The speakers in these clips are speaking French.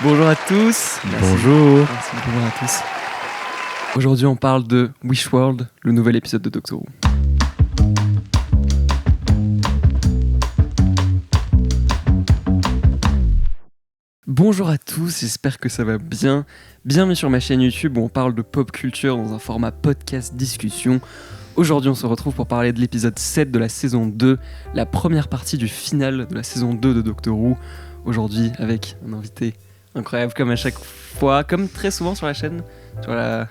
Bonjour à tous. Bonjour. Merci, bonjour à tous. Aujourd'hui, on parle de Wishworld, le nouvel épisode de Doctor Who. Bonjour à tous, j'espère que ça va bien. Bienvenue sur ma chaîne YouTube où on parle de pop culture dans un format podcast discussion. Aujourd'hui, on se retrouve pour parler de l'épisode 7 de la saison 2, la première partie du final de la saison 2 de Doctor Who. Aujourd'hui, avec un invité incroyable comme à chaque fois, comme très souvent sur la chaîne, sur la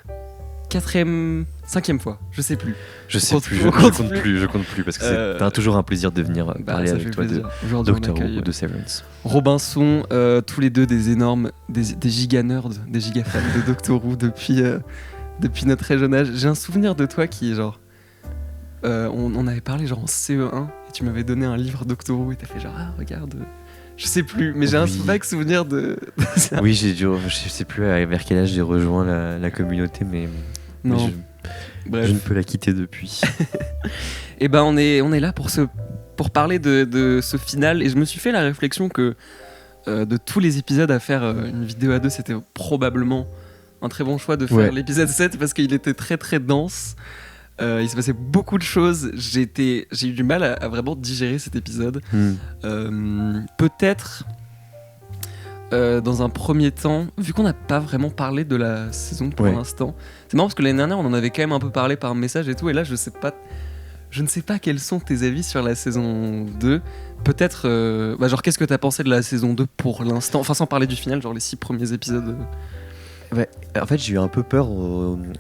5e fois, je sais plus. Je compte plus parce que c'est toujours un plaisir de venir parler avec toi de Doctor Who ou de Severance. Robinson, tous les deux des énormes, des giga nerds, des giga fans de Doctor Who depuis notre très jeune âge. J'ai un souvenir de toi qui est genre, on avait parlé genre en CE1 et tu m'avais donné un livre Doctor Who et t'as fait genre regarde. Je sais plus, mais j'ai un vague souvenir de ça. Oui, je sais plus vers quel âge j'ai rejoint la communauté, mais je ne peux la quitter depuis. Et ben on est là pour parler de ce final, et je me suis fait la réflexion que de tous les épisodes à faire une vidéo à deux, c'était probablement un très bon choix de faire l'épisode 7 parce qu'il était très très dense. Il se passait beaucoup de choses. J'ai eu du mal à vraiment digérer cet épisode. Peut-être dans un premier temps, vu qu'on n'a pas vraiment parlé de la saison pour l'instant, c'est marrant parce que l'année dernière on en avait quand même un peu parlé par message et tout, et là je ne sais pas quels sont tes avis sur la saison 2. Peut-être genre qu'est-ce que t'as pensé de la saison 2 pour l'instant, enfin sans parler du final, genre les 6 premiers épisodes. Ouais, en fait j'ai eu un peu peur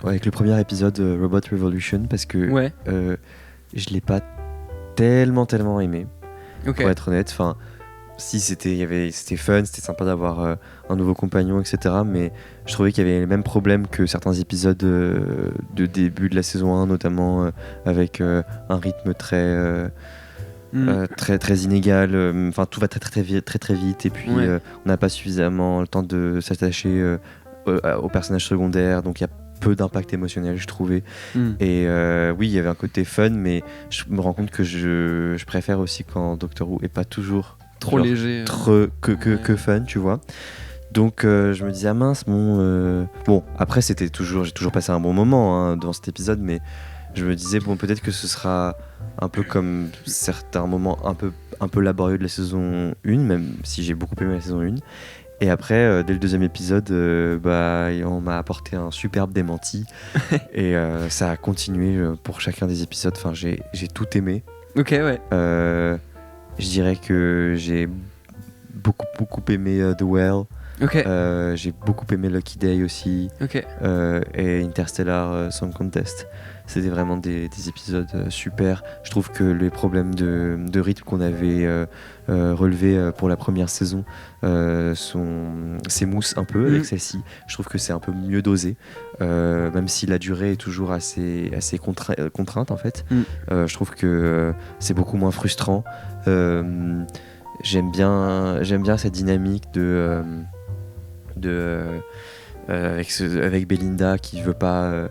avec le premier épisode Robot Revolution parce que je l'ai pas tellement aimé, pour être honnête. Enfin, si c'était fun, c'était sympa d'avoir un nouveau compagnon, etc. Mais je trouvais qu'il y avait les mêmes problèmes que certains épisodes de début de la saison 1, notamment avec un rythme très inégal. Enfin, tout va très vite et puis on n'a pas suffisamment le temps de s'attacher aux personnages secondaires, donc il y a peu d'impact émotionnel, je trouvais. Et oui, il y avait un côté fun, mais je me rends compte que je préfère aussi quand Doctor Who est pas toujours trop léger, que fun, tu vois. Donc je me disais mince, bon après j'ai toujours passé un bon moment dans cet épisode, mais je me disais peut-être que ce sera un peu comme certains moments un peu laborieux de la saison 1, même si j'ai beaucoup aimé la saison 1. Et après, dès le deuxième épisode, on m'a apporté un superbe démenti. Et ça a continué pour chacun des épisodes. Enfin, j'ai tout aimé. Ok, ouais. Je dirais que j'ai beaucoup aimé The Well. Ok. J'ai beaucoup aimé Lucky Day aussi. Ok. Et Interstellar Song Contest. C'était vraiment des épisodes super. Je trouve que les problèmes de rythme qu'on avait relevés pour la première saison s'émoussent un peu avec celle-ci. Je trouve que c'est un peu mieux dosé, même si la durée est toujours assez contrainte en fait. Je trouve que c'est beaucoup moins frustrant. J'aime bien cette dynamique avec Belinda qui veut pas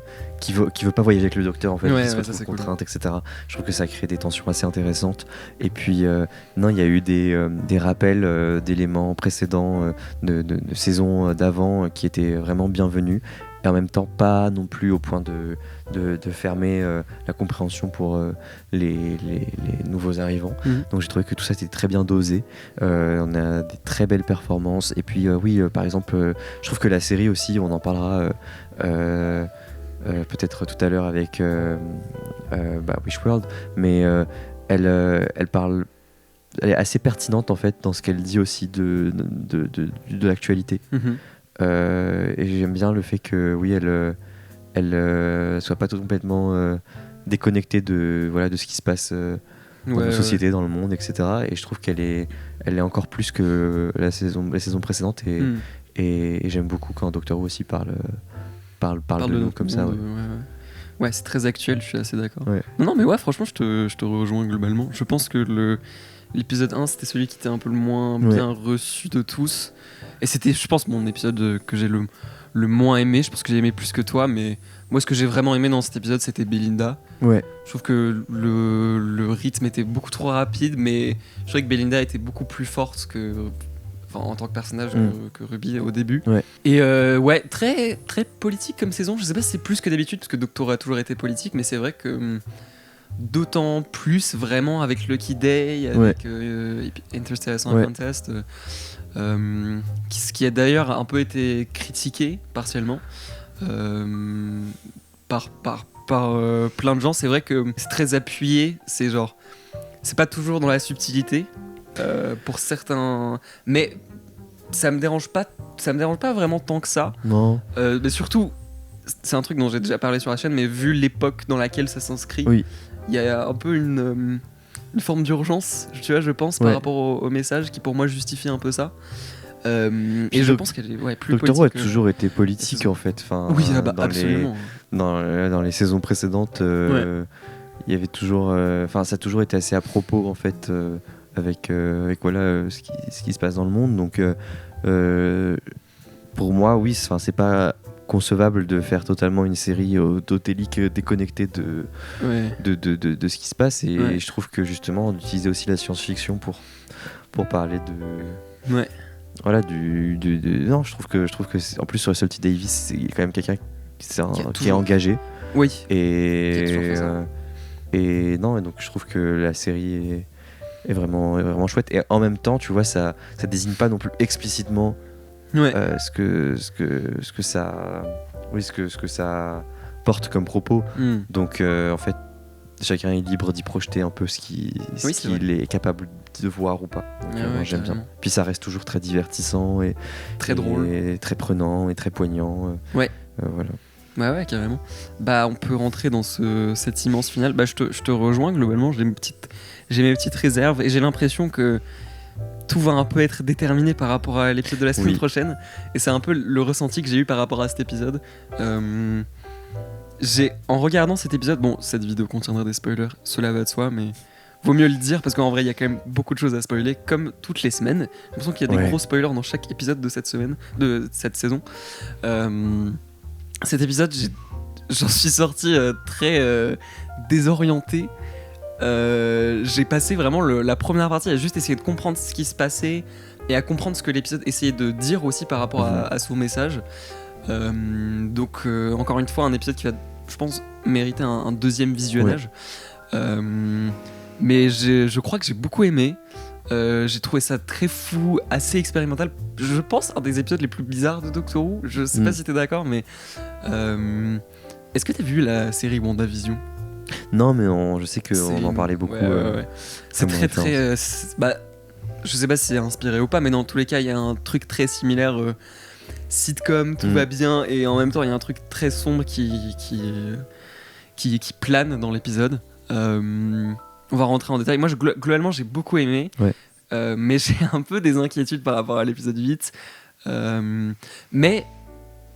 voyager avec le docteur en fait, qui se retrouve contrainte, cool. Etc. Je trouve que ça crée des tensions assez intéressantes. Et puis il y a eu des rappels d'éléments précédents de saisons d'avant qui étaient vraiment bienvenus, et en même temps pas non plus au point de fermer la compréhension pour les nouveaux arrivants. Donc j'ai trouvé que tout ça était très bien dosé. On a des très belles performances. Et puis par exemple, je trouve que la série aussi, on en parlera peut-être tout à l'heure avec Wishworld, mais elle est assez pertinente en fait dans ce qu'elle dit aussi de l'actualité. Et j'aime bien le fait que elle soit pas complètement déconnectée de ce qui se passe dans nos sociétés, dans le monde, etc. Et je trouve qu'elle est encore plus que les saisons précédentes, et j'aime beaucoup quand Doctor Who aussi parle de nous comme ça. Ouais, c'est très actuel, je suis assez d'accord. Non, mais franchement, je te rejoins globalement. Je pense que l'épisode 1, c'était celui qui était un peu le moins bien reçu de tous. Et c'était, je pense, mon épisode que j'ai le moins aimé. Je pense que j'ai aimé plus que toi, mais moi, ce que j'ai vraiment aimé dans cet épisode, c'était Belinda. Ouais. Je trouve que le rythme était beaucoup trop rapide, mais je trouvais que Belinda était beaucoup plus forte que... en tant que personnage que Ruby au début. Ouais. Et très, très politique comme saison. Je sais pas si c'est plus que d'habitude, parce que Doctor Who a toujours été politique, mais c'est vrai que d'autant plus vraiment avec Lucky Day, avec Interstellar Contest, ce qui a d'ailleurs un peu été critiqué partiellement par plein de gens. C'est vrai que c'est très appuyé, c'est pas toujours dans la subtilité pour certains, mais ça me dérange pas vraiment tant que ça. Non. Mais surtout, c'est un truc dont j'ai déjà parlé sur la chaîne, mais vu l'époque dans laquelle ça s'inscrit, il y a un peu une forme d'urgence, tu vois, je pense, par rapport au message qui pour moi justifie un peu ça. Et je pense qu'elle est plus Doctor politique. Who a toujours été politique en fait. Enfin, oui, absolument. Dans les saisons précédentes, il y avait toujours, ça a toujours été assez à propos en fait, avec ce qui se passe dans le monde. Donc, pour moi, oui, c'est pas concevable de faire totalement une série autotélique déconnectée de ce qui se passe. Et je trouve que justement, d'utiliser aussi la science-fiction pour parler de. Ouais. Voilà, non, je trouve que en plus Russell T Davies, c'est quand même quelqu'un qui est engagé. Oui. Et donc je trouve que la série est vraiment chouette. Et en même temps, tu vois, ça désigne pas non plus explicitement ce que ça porte comme propos. Donc en fait, chacun est libre d'y projeter un peu ce qu'il est capable de voir ou pas. Donc, j'aime bien. Puis ça reste toujours très divertissant et très drôle, et très prenant et très poignant. Voilà. Ouais, carrément. On peut rentrer dans cette immense finale. Je te rejoins globalement. J'ai mes petites réserves et j'ai l'impression que tout va un peu être déterminé par rapport à l'épisode de la semaine prochaine. Et c'est un peu le ressenti que j'ai eu par rapport à cet épisode. En regardant cet épisode, cette vidéo contiendra des spoilers, cela va de soi, mais vaut mieux le dire parce qu'en vrai il y a quand même beaucoup de choses à spoiler, comme toutes les semaines. J'ai l'impression qu'il y a des gros spoilers dans chaque épisode de cette saison. Cet épisode, j'en suis sorti très désorienté. J'ai passé vraiment la première partie à juste essayer de comprendre ce qui se passait et à comprendre ce que l'épisode essayait de dire aussi par rapport à son message. Donc encore une fois un épisode qui va, je pense, mériter un deuxième visionnage. Mais je crois que j'ai beaucoup aimé. J'ai trouvé ça très fou, assez expérimental. Je pense un des épisodes les plus bizarres de Doctor Who. Je sais pas si t'es d'accord, mais est-ce que t'as vu la série WandaVision ? Non, mais je sais qu'on en parlait beaucoup. C'est très je sais pas si c'est inspiré ou pas, mais dans tous les cas il y a un truc très similaire. Sitcom, tout va bien, et en même temps il y a un truc très sombre qui plane dans l'épisode. On va rentrer en détail. Moi globalement j'ai beaucoup aimé, mais j'ai un peu des inquiétudes par rapport à l'épisode 8. Mais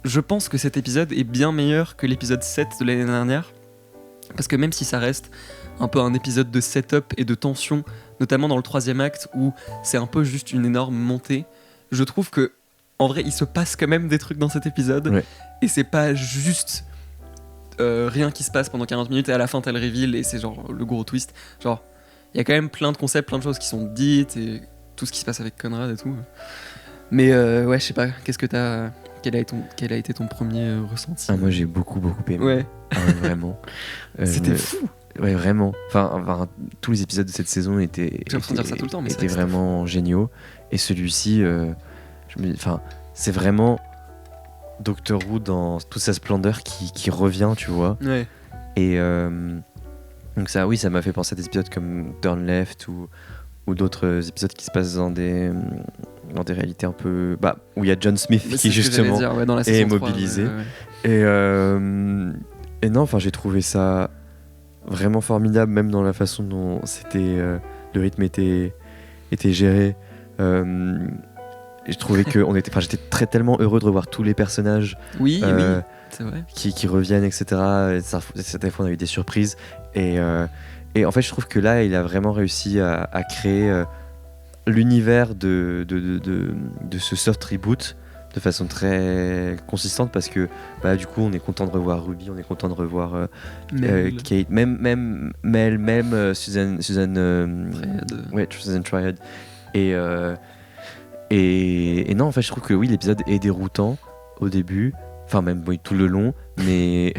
je pense que cet épisode est bien meilleur que l'épisode 7 de l'année dernière, parce que même si ça reste un peu un épisode de setup et de tension, notamment dans le 3e acte où c'est un peu juste une énorme montée, je trouve que en vrai, il se passe quand même des trucs dans cet épisode, et c'est pas juste rien qui se passe pendant 40 minutes et à la fin t'as le reveal et c'est genre le gros twist. Genre, il y a quand même plein de concepts, plein de choses qui sont dites et tout ce qui se passe avec Conrad et tout. Mais je sais pas, quel a été ton premier ressenti ? Moi j'ai beaucoup aimé. Ouais. Vraiment. C'était fou. Ouais, vraiment. Enfin, tous les épisodes de cette saison étaient vraiment géniaux. Et celui-ci, c'est vraiment Doctor Who dans toute sa splendeur qui revient, tu vois. Ouais. Et donc ça m'a fait penser à des épisodes comme Turn Left ou d'autres épisodes qui se passent dans des réalités un peu où il y a John Smith qui justement dans la est mobilisé. Et non, j'ai trouvé ça vraiment formidable, même dans la façon dont le rythme était géré. Je trouvais que j'étais tellement heureux de revoir tous les personnages oui, c'est vrai. qui reviennent, etc. Certaines fois on a eu des surprises et en fait je trouve que là il a vraiment réussi à créer l'univers de ce soft reboot de façon très consistante, parce que du coup on est content de revoir Ruby, on est content de revoir Kate, même Mel, même Susan Triad. Et non, en fait, je trouve que oui, l'épisode est déroutant au début, enfin même tout le long, mais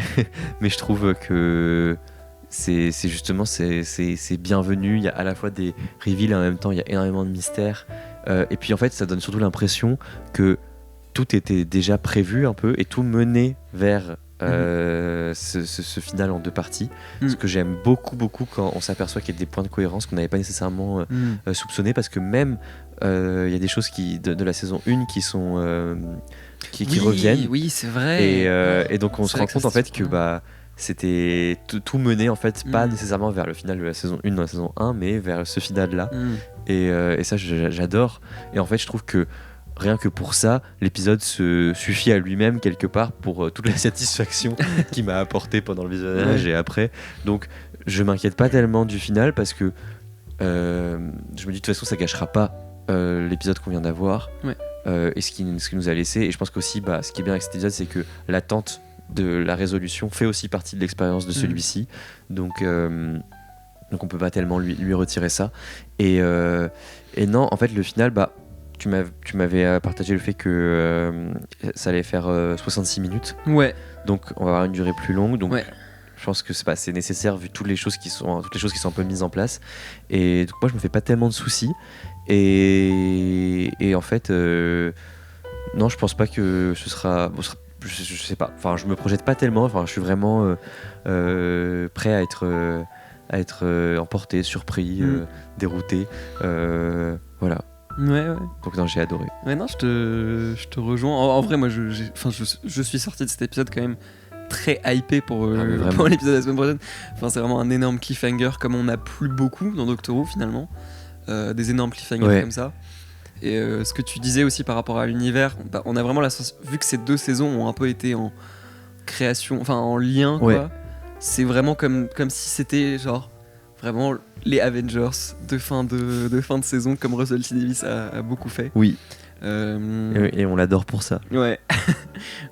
mais je trouve que c'est justement c'est bienvenu. Il y a à la fois des reveals et en même temps il y a énormément de mystères. Et puis en fait, ça donne surtout l'impression que tout était déjà prévu un peu et tout menait vers ce final en 2 parties. Ce que j'aime beaucoup quand on s'aperçoit qu'il y a des points de cohérence qu'on n'avait pas nécessairement soupçonnés, parce que même il y a des choses de la saison 1 qui sont qui reviennent. Oui, c'est vrai. Et donc on se rend compte en fait que c'était tout mené en fait pas nécessairement vers le final de la saison 1 dans la saison 1, mais vers ce final là. Et ça j'adore. Et en fait je trouve que rien que pour ça, l'épisode se suffit à lui-même quelque part pour toute la satisfaction qu'il m'a apporté pendant le visionnage et après. Donc je m'inquiète pas tellement du final, parce que je me dis de toute façon ça gâchera pas l'épisode qu'on vient d'avoir et ce qui nous a laissé. Et je pense qu'aussi ce qui est bien avec cet épisode, c'est que l'attente de la résolution fait aussi partie de l'expérience de celui-ci. Donc on peut pas tellement lui retirer ça. Et non, en fait le final, tu m'avais partagé le fait que ça allait faire 66 minutes. Ouais. Donc on va avoir une durée plus longue. Donc je pense que c'est nécessaire vu toutes les choses qui sont un peu mises en place. Et donc moi je me fais pas tellement de soucis. Et en fait non, je pense pas que ce sera. Je sais pas. Enfin, je me projette pas tellement. Enfin, je suis vraiment prêt à être emporté, surpris, dérouté. Voilà. Ouais. Donc non, j'ai adoré. Ouais, non, je te rejoins. En vrai, moi, je suis sorti de cet épisode quand même très hypé pour l'épisode de la semaine prochaine. Enfin, c'est vraiment un énorme cliffhanger, comme on n'a plus beaucoup dans Doctor Who finalement. Des énormes cliffhangers comme ça. Et ce que tu disais aussi par rapport à l'univers, on a vraiment vu que ces 2 saisons ont un peu été en création, enfin en lien, quoi. C'est vraiment comme si c'était genre vraiment les Avengers de fin de saison, comme Russell T Davies a beaucoup fait. Oui. Et on l'adore pour ça. Ouais.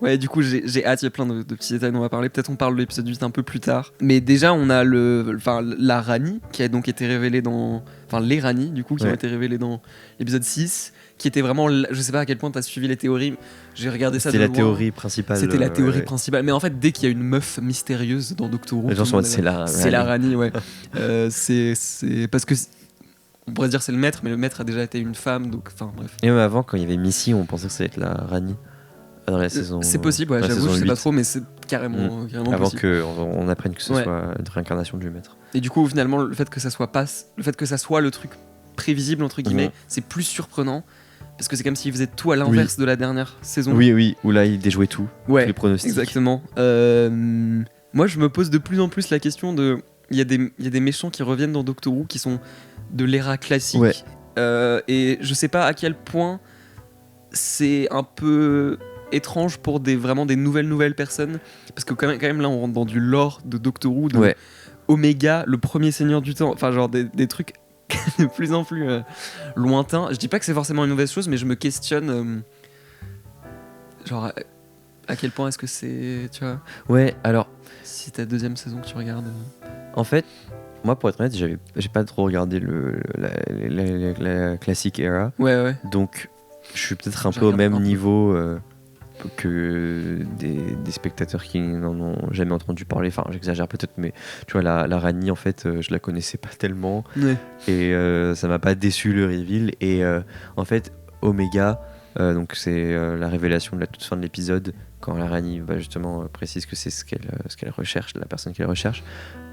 Ouais, du coup j'ai hâte, il y a plein de petits détails dont on va parler. Peut-être on parle de l'épisode 8 un peu plus tard. Mais déjà on a la Rani qui a donc été révélée dans... Enfin les Rani du coup qui ont été révélées dans l'épisode 6, qui était vraiment... Je sais pas à quel point t'as suivi les théories. J'ai regardé ça de loin. C'était la théorie principale. C'était la théorie principale. Mais en fait dès qu'il y a une meuf mystérieuse dans Doctor Who, les gens sont c'est la Rani, ouais. C'est parce que... On pourrait dire c'est le maître, mais le maître a déjà été une femme, donc enfin bref. Et même avant, quand il y avait Missy, on pensait que ça allait être la Rani dans la saison. C'est possible, ouais, j'avoue, je sais pas trop, mais c'est carrément avant possible. qu'on apprenne que ce soit une réincarnation du maître. Et du coup, finalement, le fait que ça soit le truc prévisible entre guillemets, c'est plus surprenant. Parce que c'est comme s'il faisait tout à l'inverse de la dernière saison. Oui, où là il déjouait tout. Ouais, tous les pronostics. Exactement. Moi, je me pose de plus en plus la question de. Il y a des méchants qui reviennent dans Doctor Who qui sont de l'ère classique. Et je sais pas à quel point c'est un peu étrange pour vraiment des nouvelles personnes. Parce que quand même là, on rentre dans du lore de Doctor Who, de Omega, le premier seigneur du temps. Enfin, genre des trucs de plus en plus lointains. Je dis pas que c'est forcément une mauvaise chose, mais je me questionne genre à quel point est-ce que c'est, tu vois. Ouais, alors si ta 2e saison que tu regardes. En fait, moi pour être honnête, j'ai pas trop regardé la classique era. Ouais. Donc je suis peut-être un peu au même niveau que des spectateurs qui n'en ont jamais entendu parler. Enfin, j'exagère peut-être, mais tu vois, la Rani, en fait, je la connaissais pas tellement. Et ça m'a pas déçu le reveal. Et en fait, Omega, donc c'est la révélation de la toute fin de l'épisode, quand la Rani justement précise que c'est ce qu'elle recherche, la personne qu'elle recherche.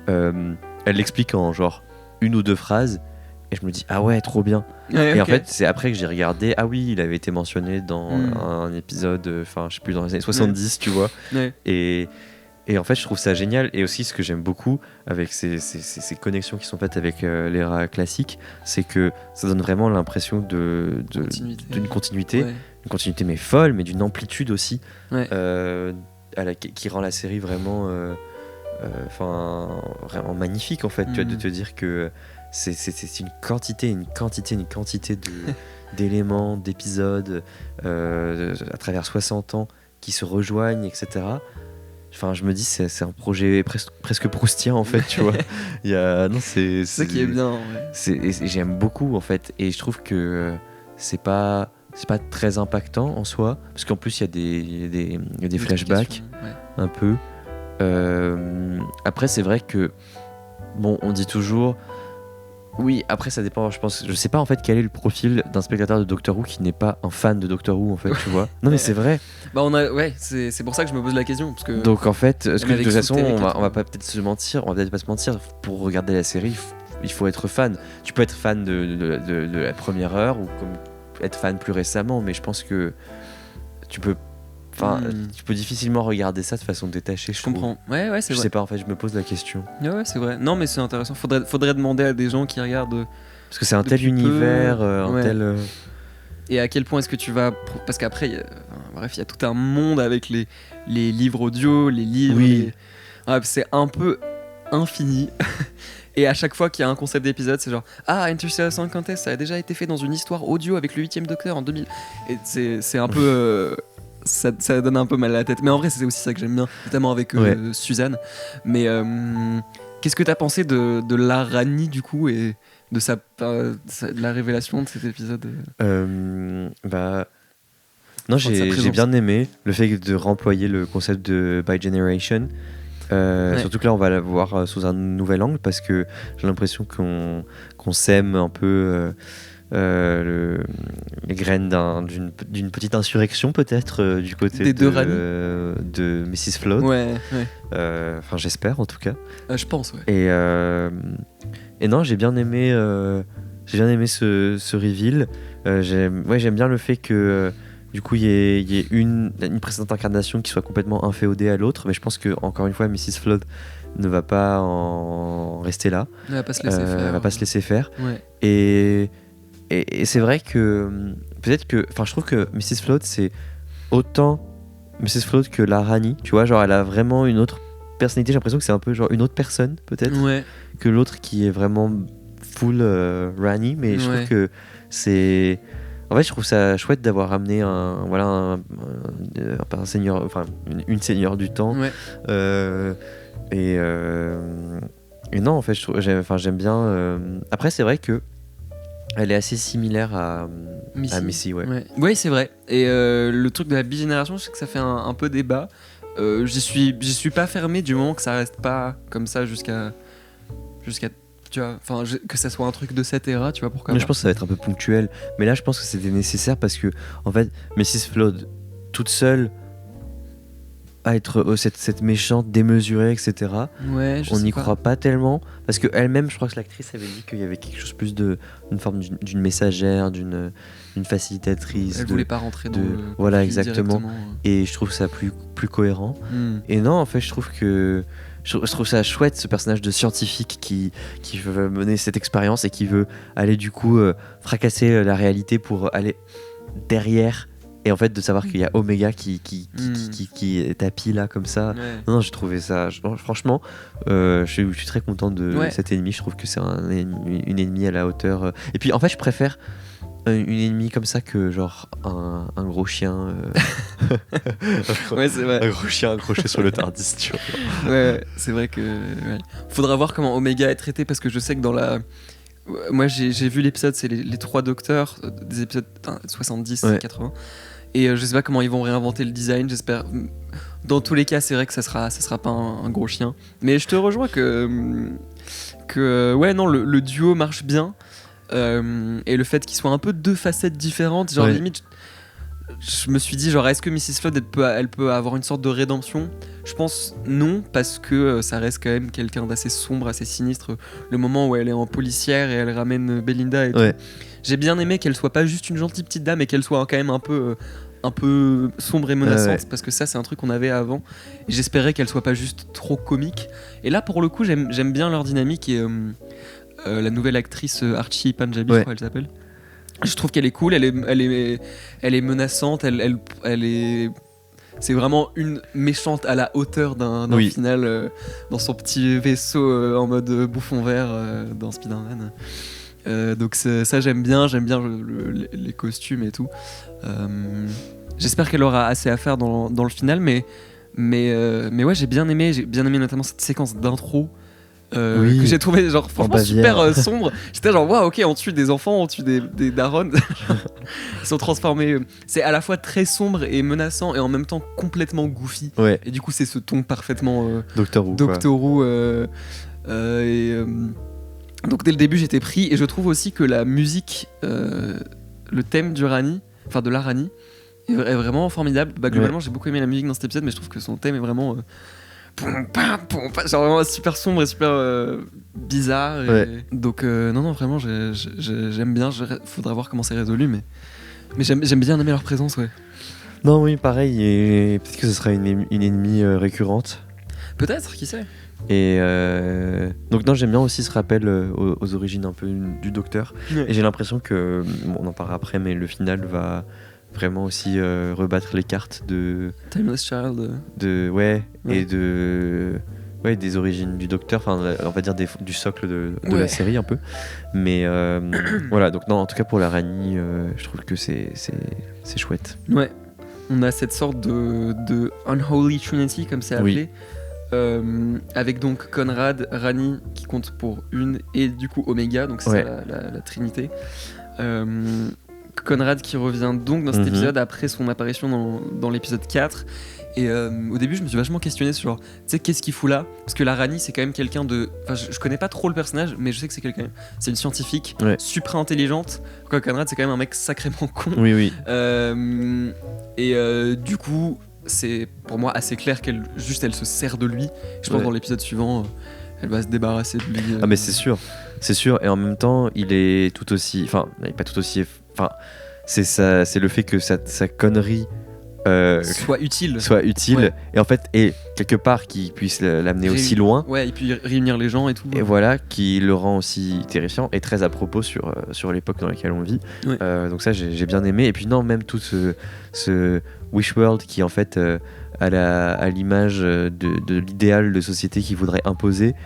Elle l'explique en genre 1 ou 2 phrases. Et je me dis, ah ouais, trop bien. Et en fait, c'est après que j'ai regardé, ah oui, il avait été mentionné dans un épisode, enfin, je sais plus, dans les années 70, tu vois. Et en fait, je trouve ça génial. Et aussi, ce que j'aime beaucoup avec ces connexions qui sont faites avec l'ère classique, c'est que ça donne vraiment l'impression d'une continuité. Une continuité, mais folle, mais d'une amplitude aussi, qui rend la série vraiment, vraiment magnifique, en fait. Tu vois, de te dire que c'est une quantité d'éléments, d'épisodes à travers 60 ans qui se rejoignent, etc. Enfin, je me dis, c'est un projet presque proustien, en fait, tu vois. C'est ça qui est bien. Et j'aime beaucoup, en fait. Et je trouve que c'est pas c'est pas très impactant en soi, parce qu'en plus il y a des flashbacks, un peu. Après, c'est vrai que, bon, on dit toujours... Oui, après ça dépend, je sais pas en fait quel est le profil d'un spectateur de Doctor Who qui n'est pas un fan de Doctor Who en fait, tu vois. Non mais c'est vrai. Bah c'est pour ça que je me pose la question parce que donc en fait, de toute façon, on va pas peut-être se mentir, on va peut-être pas se mentir, pour regarder la série, il faut être fan. Tu peux être fan de la première heure ou comme être fan plus récemment, mais je pense que tu peux difficilement regarder ça de façon détachée. Je comprends. Ouais, c'est vrai. Je sais pas, en fait, je me pose la question. Ouais, c'est vrai. Non, mais c'est intéressant. Faudrait demander à des gens qui regardent. Parce que c'est un tel univers, tel. Et à quel point est-ce que tu vas. Parce qu'après, il y a tout un monde avec les livres audio, les livres. Oui. C'est un peu infini. Et à chaque fois qu'il y a un concept d'épisode, c'est genre Interstellar Song Contest, ça a déjà été fait dans une histoire audio avec le 8ème Docteur en 2000. Et c'est un peu. Ça donne un peu mal à la tête. Mais en vrai, c'est aussi ça que j'aime bien, notamment avec Suzanne. Mais qu'est-ce que t'as pensé de la Rani, du coup, et de de la révélation de cet épisode Non, j'ai bien aimé le fait de remployer le concept de By Generation. Surtout que là, on va la voir sous un nouvel angle parce que j'ai l'impression qu'on sème un peu... les graines d'une petite insurrection peut-être du côté de Mrs. Flood. Enfin, j'espère en tout cas. Je pense, ouais. Et non, j'ai bien aimé ce reveal. J'aime bien le fait que du coup il y ait une précédente incarnation qui soit complètement inféodée à l'autre, mais je pense que encore une fois Mrs. Flood ne va pas en rester là. Elle va pas se laisser faire. Elle va pas se laisser faire. Ouais. Et c'est vrai que peut-être que, enfin, je trouve que Mrs. Flood c'est autant Mrs. Flood que la Rani, tu vois, genre elle a vraiment une autre personnalité. J'ai l'impression que c'est un peu genre une autre personne peut-être que l'autre qui est vraiment full Rani, mais je trouve que c'est, en fait, je trouve ça chouette d'avoir amené un seigneur, enfin une seigneur du temps. Et non, en fait, j'aime bien. Après, c'est vrai que elle est assez similaire à Missy, Oui, c'est vrai. Et le truc de la bigénération, je sais que ça fait un peu débat. J'y suis pas fermé du moment que ça reste pas comme ça jusqu'à tu vois, enfin que ça soit un truc de cette ère, tu vois, pourquoi. Mais je pense que ça va être un peu ponctuel. Mais là, je pense que c'était nécessaire parce que en fait, Mrs. Flood toute seule à être cette méchante démesurée, etc. On n'y croit pas tellement parce que elle-même, je crois que l'actrice avait dit qu'il y avait quelque chose plus une forme d'une messagère, d'une facilitatrice. Elle voulait pas rentrer dans le voilà, exactement. Et je trouve ça plus cohérent. Et non, en fait, je trouve ça chouette, ce personnage de scientifique qui veut mener cette expérience et qui veut aller du coup fracasser la réalité pour aller derrière. Et en fait, de savoir qu'il y a Omega qui est tapis là comme ça. Non, j'ai trouvé ça. Franchement, je suis très content de cet ennemi. Je trouve que c'est une ennemie à la hauteur. Et puis en fait, je préfère une ennemie comme ça que genre un gros chien. C'est vrai. Un gros chien accroché sur le Tardis, tu vois. C'est vrai que. Faudra voir comment Omega est traité parce que je sais que dans la. Moi, j'ai vu l'épisode, c'est les 3 docteurs, des épisodes 70, 80. Et je sais pas comment ils vont réinventer le design, j'espère. Dans tous les cas, c'est vrai que ça sera pas un gros chien. Mais je te rejoins que non, le duo marche bien. Et le fait qu'il soit un peu 2 facettes différentes, genre limite, je me suis dit, genre, est-ce que Mrs. Flood elle peut avoir une sorte de rédemption ? Je pense non, parce que ça reste quand même quelqu'un d'assez sombre, assez sinistre. Le moment où elle est en policière et elle ramène Belinda et tout. J'ai bien aimé qu'elle soit pas juste une gentille petite dame et qu'elle soit quand même un peu sombre et menaçante, parce que ça c'est un truc qu'on avait avant. Et j'espérais qu'elle soit pas juste trop comique. Et là pour le coup j'aime bien leur dynamique et la nouvelle actrice Archie Panjabi, je crois elle s'appelle. Je trouve qu'elle est cool, elle est menaçante, elle est. C'est vraiment une méchante à la hauteur d'un final dans son petit vaisseau en mode bouffon vert dans Spider-Man. Donc ça j'aime bien les costumes et tout. J'espère qu'elle aura assez à faire dans le final, mais ouais j'ai bien aimé notamment cette séquence d'intro que j'ai trouvé genre franchement super sombre. J'étais genre waouh, ok, on tue des enfants, on tue des darons. Ils sont transformés. C'est à la fois très sombre et menaçant et en même temps complètement goofy. Ouais. Et du coup c'est ce ton parfaitement Doctor Who. Donc dès le début j'étais pris, et je trouve aussi que la musique, le thème du Rani, enfin de la Rani, est vraiment formidable. Globalement j'ai beaucoup aimé la musique dans cet épisode, mais je trouve que son thème est vraiment genre vraiment super sombre et super bizarre. Donc non vraiment j'aime bien. Faudra voir comment c'est résolu, mais j'aime bien aimer leur présence. Non, oui, pareil, et peut-être que ce sera une ennemie récurrente. Peut-être, qui sait. Et donc non, j'aime bien aussi ce rappel aux origines un peu du Docteur. Et j'ai l'impression que, on en parlera après, mais le final va vraiment aussi rebattre les cartes de Timeless Child. Et des origines du Docteur, enfin on va dire du socle de la série un peu. Mais voilà, donc non, en tout cas pour la Rani, je trouve que c'est chouette. Ouais, on a cette sorte de Unholy Trinity, comme c'est appelé. Avec donc Conrad, Rani qui compte pour une, et du coup Omega, donc c'est ça la trinité. Conrad qui revient donc dans cet épisode après son apparition dans l'épisode 4. Et au début je me suis vachement questionné sur tu sais qu'est-ce qu'il fout là, parce que la Rani c'est quand même quelqu'un de, enfin je connais pas trop le personnage, mais je sais que c'est une scientifique super intelligente. Conrad c'est quand même un mec sacrément con. Du coup c'est pour moi assez clair qu'elle se sert de lui. Je pense dans l'épisode suivant elle va se débarrasser de lui. Ah mais c'est sûr, et en même temps il est tout aussi, enfin il est pas tout aussi, enfin c'est le fait que sa connerie soit utile et en fait, et quelque part qu'il puisse l'amener aussi loin, et puis réunir les gens et tout, et voilà, qui le rend aussi terrifiant et très à propos sur l'époque dans laquelle on vit. Donc ça j'ai bien aimé. Et puis non, même tout ce Wishworld qui en fait à l'image de l'idéal de société qu'il voudrait imposer.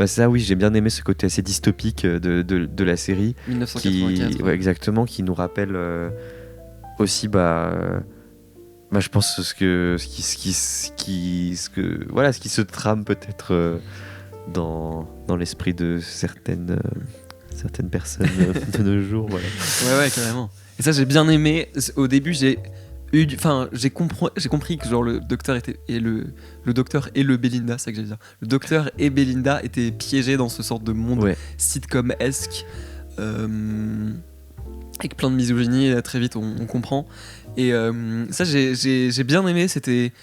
Ça oui, j'ai bien aimé ce côté assez dystopique de la série 1984 exactement, qui nous rappelle aussi je pense ce qui se trame peut-être dans l'esprit de certaines personnes de nos jours. Ouais carrément. Et ça j'ai bien aimé. Au début j'ai compris que genre le docteur le docteur et le Belinda, c'est ça que j'allais dire. Le docteur et Belinda étaient piégés dans ce sorte de monde sitcom-esque, avec plein de misogynie. Très vite on comprend. Et ça j'ai bien aimé. C'était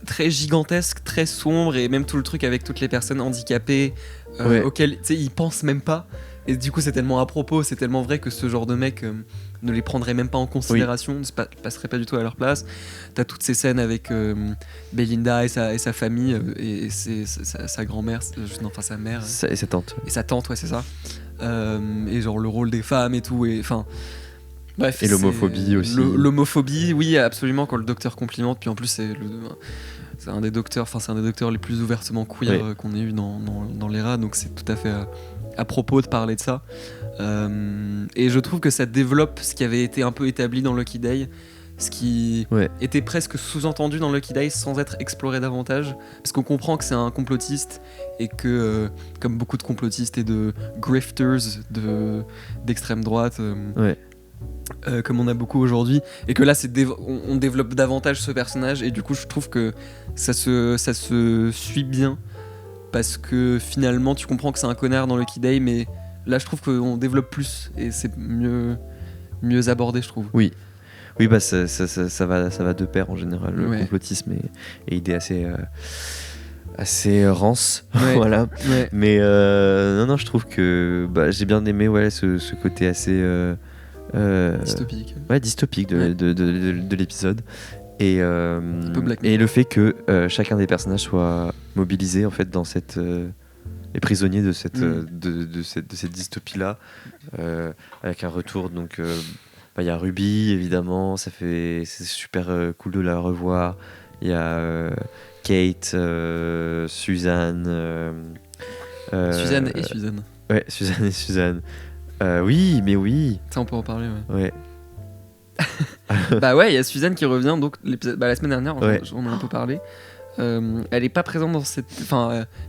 très gigantesque, très sombre, et même tout le truc avec toutes les personnes handicapées auxquelles ils pensent même pas. Et du coup c'est tellement à propos, c'est tellement vrai que ce genre de mec ne les prendrait même pas en considération, ne passerait pas du tout à leur place. T'as toutes ces scènes avec Belinda et sa famille, et sa grand-mère, sa mère et sa tante. Et sa tante, c'est ça. Et genre le rôle des femmes et tout, et enfin bref. Et l'homophobie aussi. L'homophobie, oui absolument, quand le docteur complimente. Puis en plus c'est un des docteurs les plus ouvertement queer qu'on ait eu dans l'ERA, donc c'est tout à fait à propos de parler de ça. Et je trouve que ça développe ce qui avait été un peu établi dans Lucky Day, ce qui était presque sous-entendu dans Lucky Day sans être exploré davantage, parce qu'on comprend que c'est un complotiste, et que comme beaucoup de complotistes et de grifters d'extrême droite, comme on a beaucoup aujourd'hui, et que là on développe davantage ce personnage, et du coup je trouve que ça se suit bien, parce que finalement tu comprends que c'est un connard dans Lucky Day, mais là je trouve qu'on développe plus et c'est mieux abordé, je trouve. Oui, ça va de pair en général, le complotisme et idée assez rance. Voilà. Mais non, je trouve que j'ai bien aimé ce côté assez dystopique de l'épisode. Et le fait que chacun des personnages soit mobilisé en fait dans cette les prisonniers de cette dystopie là, avec un retour. Donc il y a Ruby évidemment, c'est super cool de la revoir. Il y a Kate, Suzanne et Suzanne. Ouais, Suzanne et Suzanne. Oui, mais oui. Ça on peut en parler. Ouais. Il y a Suzanne qui revient donc la semaine dernière, on en a un peu parlé. Elle est pas présente dans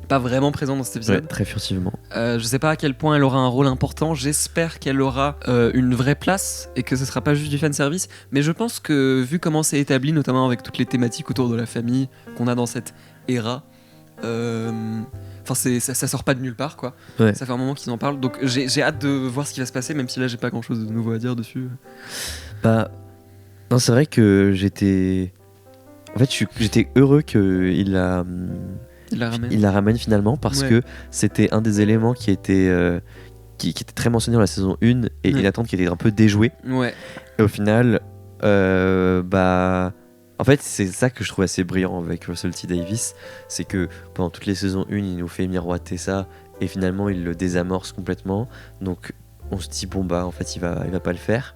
pas vraiment présente dans cet épisode. Ouais, très furtivement. Je sais pas à quel point elle aura un rôle important. J'espère qu'elle aura une vraie place et que ce sera pas juste du fanservice. Mais je pense que vu comment c'est établi, notamment avec toutes les thématiques autour de la famille qu'on a dans cette ère, ça sort pas de nulle part, quoi. Ouais. Ça fait un moment qu'ils en parlent, donc j'ai hâte de voir ce qui va se passer, même si là j'ai pas grand chose de nouveau à dire dessus. Bah, non, c'est vrai que j'étais heureux qu'il la ramène finalement, parce que c'était un des éléments qui était très mentionné dans la saison 1 et une attente qui était un peu déjouée. Ouais. Et au final, en fait, c'est ça que je trouve assez brillant avec Russell T Davies, c'est que pendant toutes les saisons 1, il nous fait miroiter ça et finalement il le désamorce complètement. Donc on se dit en fait il va pas le faire.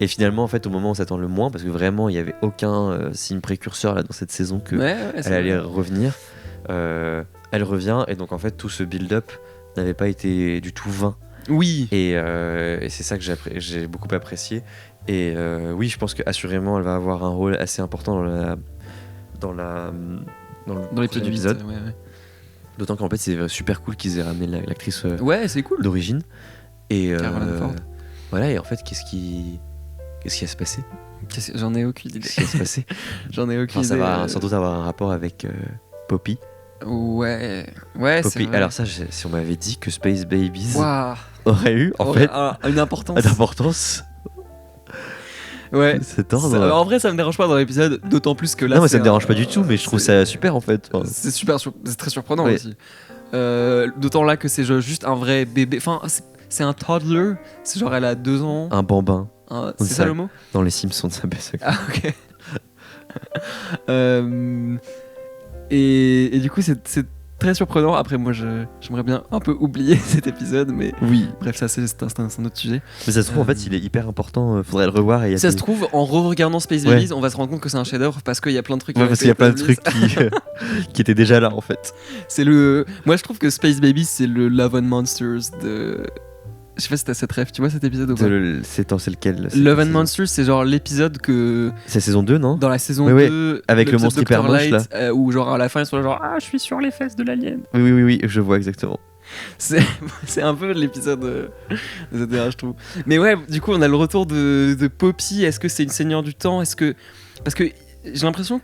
Et finalement, en fait, au moment où on s'attend le moins, parce que vraiment, il n'y avait aucun signe précurseur là, dans cette saison qu'elle allait revenir, elle revient, et donc en fait, tout ce build-up n'avait pas été du tout vain. Oui. Et c'est ça que j'ai beaucoup apprécié. Et oui, je pense qu'assurément, elle va avoir un rôle assez important dans l'épisode. Ouais. D'autant qu'en fait, c'est super cool qu'ils aient ramené l'actrice c'est cool. d'origine. Et Caroline Ford. Voilà, et en fait, qu'est-ce qui va se passer ? J'en ai aucune idée. Qu'est-ce qui va se passer ? J'en ai aucune idée. Ça va sans doute avoir un rapport avec Poppy. Ouais, Poppy. c'est vrai. Alors ça, si on m'avait dit que Space Babies aurait eu une importance. Ouais. Cet ordre. En vrai, ça me dérange pas dans l'épisode, d'autant plus que là. Non, mais ça me dérange pas du tout, mais je trouve ça super en fait. C'est c'est très surprenant aussi. D'autant là que c'est juste un vrai bébé. Enfin, c'est un toddler. C'est genre elle a 2 ans. Un bambin. C'est ça le mot ? Dans les Simpsons, ça baisse. Ah, ok. Et du coup, c'est très surprenant. Après, moi, j'aimerais bien un peu oublier cet épisode, mais oui. Bref, ça c'est un autre sujet. Mais ça se trouve, en fait, il est hyper important. Faudrait le revoir. Se trouve, en re-regardant Space Babies, on va se rendre compte que c'est un chef-d'œuvre parce qu'il y a plein de trucs. Ouais, parce qu'il y a plein de trucs qui étaient déjà là, en fait. Moi, je trouve que Space Babies, c'est le Love and Monsters de. Je sais pas si t'as cette ref, tu vois cet épisode ou pas ? C'est lequel ? Love and Monsters, c'est genre l'épisode que. C'est la saison 2, non ? Dans la saison 2. Avec le monstre hyper moche là. Où genre à la fin ils sont là genre je suis sur les fesses de l'alien. Oui, je vois exactement. C'est un peu l'épisode de ZDR, je trouve. Mais ouais, du coup on a le retour de Poppy. Est-ce que c'est une seigneur du temps ? Parce que j'ai l'impression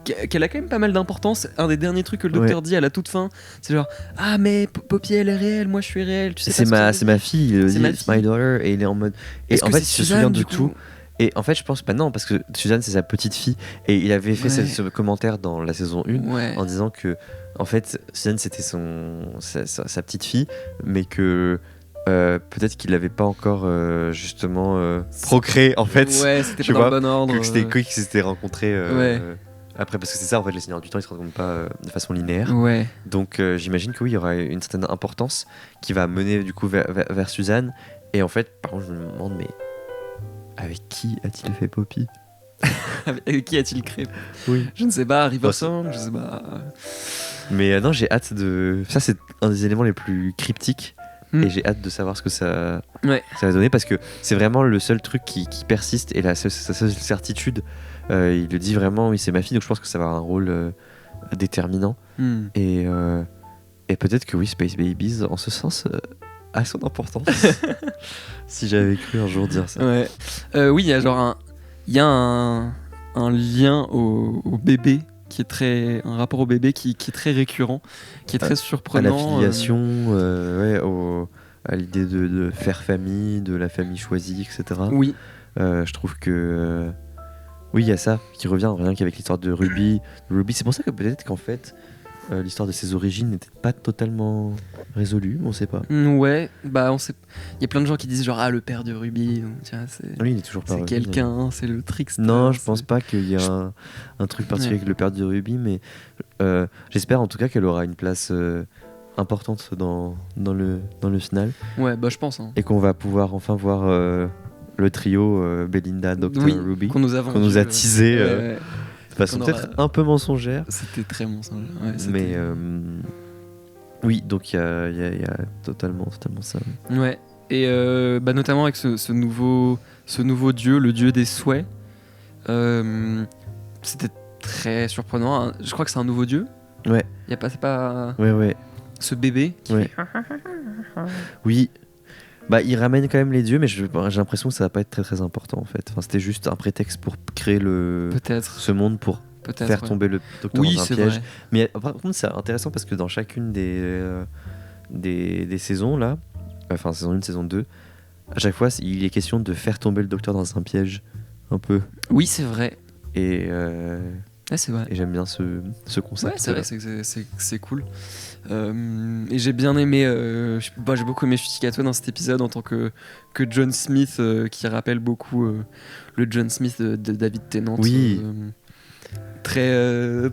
qu'elle a quand même pas mal d'importance. Un des derniers trucs que le docteur dit à la toute fin, c'est genre mais Poppy elle est réelle, moi je suis réelle, tu sais. C'est ma fille, il dit it's my daughter, et il est en mode. Et en fait il se souvient de tout. Et en fait je pense non, parce que Suzanne c'est sa petite fille, et il avait fait ce commentaire dans la saison 1 en disant que en fait Suzanne c'était sa petite fille, mais que peut-être qu'il l'avait pas encore justement procréé en fait. Ouais, c'était pas dans le bon ordre. Que c'était qu'ils s'étaient rencontrés après, parce que c'est ça en fait, les Seigneurs du Temps ils se rencontrent pas de façon linéaire. Ouais. Donc j'imagine que oui, il y aura une certaine importance qui va mener du coup vers Suzanne. Et en fait, par contre, je me demande, mais avec qui a-t-il fait Poppy ? Avec qui a-t-il créé ? Oui. Je ne sais pas, Riversong, je sais pas. Mais non, j'ai hâte de. Ça, c'est un des éléments les plus cryptiques. Et j'ai hâte de savoir ce que ça va donner, parce que c'est vraiment le seul truc qui persiste et sa seule certitude. Il le dit vraiment, oui, c'est ma fille, donc je pense que ça va avoir un rôle déterminant. Et peut-être que oui, Space Babies, en ce sens, a son importance. Si j'avais cru un jour dire ça. Ouais. Oui, il y a genre un lien au bébé qui est très, un rapport au bébé qui est très récurrent, qui est très surprenant. À la filiation, à l'idée de faire famille, de la famille choisie, etc. Oui. Je trouve que oui, il y a ça qui revient, rien qu'avec l'histoire de Ruby. C'est pour ça que peut-être qu'en fait l'histoire de ses origines n'était pas totalement résolue, on sait pas. Ouais, on sait. Il y a plein de gens qui disent genre le père de Ruby, donc, tiens, oui, il est toujours pas. C'est quelqu'un, c'est le trickster. Non, je pense pas qu'il y a un truc particulier avec le père de Ruby, mais j'espère en tout cas qu'elle aura une place importante dans le final. Ouais, je pense. Hein. Et qu'on va pouvoir enfin voir le trio Belinda, Dr. Ruby, qu'on nous a teasé de façon peut-être un peu mensongère. C'était très mensongère. Ouais, mais oui, donc il y a totalement ça. Ouais. Et notamment avec ce nouveau dieu, le dieu des souhaits. C'était très surprenant. Je crois que c'est un nouveau dieu. Ouais. C'est pas Ouais. ce bébé qui fait... Oui. Bah, il ramène quand même les dieux, mais j'ai l'impression que ça va pas être très très important en fait. Enfin, c'était juste un prétexte pour créer ce monde pour faire tomber le docteur dans un piège. Vrai. Mais par contre, c'est intéressant parce que dans chacune des saisons là, enfin saison 1, saison 2, à chaque fois, il est question de faire tomber le docteur dans un piège, un peu. Oui, c'est vrai. Et c'est vrai. Et j'aime bien ce concept. Ouais, c'est vrai, c'est cool. Et j'ai bien aimé, j'ai beaucoup aimé Shutikatwa dans cet épisode en tant que John Smith, qui rappelle beaucoup le John Smith de David Tennant. Oui. Très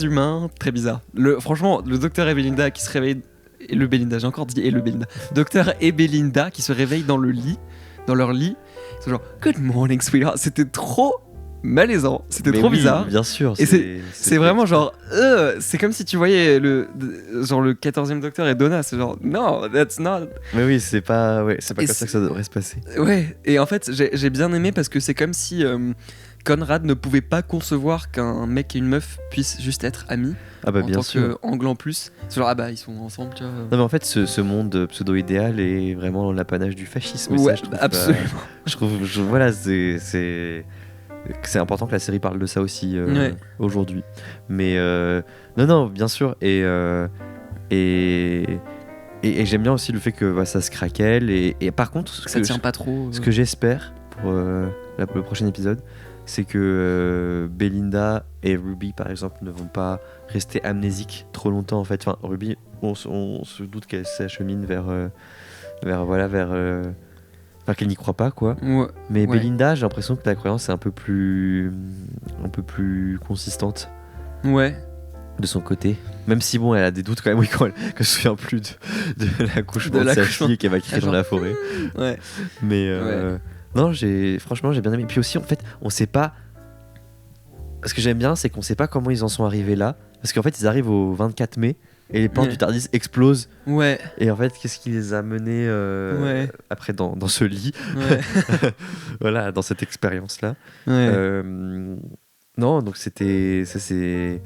humain, très bizarre. Franchement, le docteur et Belinda qui se réveillent. Et le Belinda, j'ai encore dit et le Belinda. Docteur et Belinda qui se réveillent dans leur lit. C'est genre, Good morning, sweetheart. C'était trop malaisant, c'était trop bizarre. Bien sûr. Et c'est vraiment genre, c'est comme si tu voyais le 14e docteur et Donna, c'est genre, no, that's not. Mais oui, c'est pas comme ça que ça devrait se passer. Ouais, et en fait, j'ai bien aimé parce que c'est comme si Conrad ne pouvait pas concevoir qu'un mec et une meuf puissent juste être amis. Ah bah en bien tant sûr. qu'angle en plus. C'est genre, ils sont ensemble, tu vois. Non mais en fait, ce monde pseudo-idéal est vraiment l'apanage du fascisme. Ouais, ça, absolument. Voilà, c'est important que la série parle de ça aussi aujourd'hui. Mais non, bien sûr. Et j'aime bien aussi le fait que ça se craquelle. Et par contre, ça tient pas trop. Ce que j'espère pour le prochain épisode, c'est que Belinda et Ruby, par exemple, ne vont pas rester amnésiques trop longtemps. En fait, enfin, Ruby, on se doute qu'elle s'achemine vers qu'elle n'y croit pas, quoi. Ouais. Mais Belinda, j'ai l'impression que la croyance est un peu plus consistante. Ouais. De son côté. Même si bon, elle a des doutes quand même, oui, quand elle se souvient plus de l'accouchement de sa fille et qu'elle va crier dans la forêt. Ouais. Mais non, franchement, j'ai bien aimé. Puis aussi, en fait, on sait pas. Ce que j'aime bien, c'est qu'on sait pas comment ils en sont arrivés là. Parce qu'en fait, ils arrivent au 24 mai. Et les portes du Tardis explosent. Ouais. Et en fait, qu'est-ce qui les a menés après dans ce lit voilà, dans cette expérience-là. Ouais. Non, donc c'était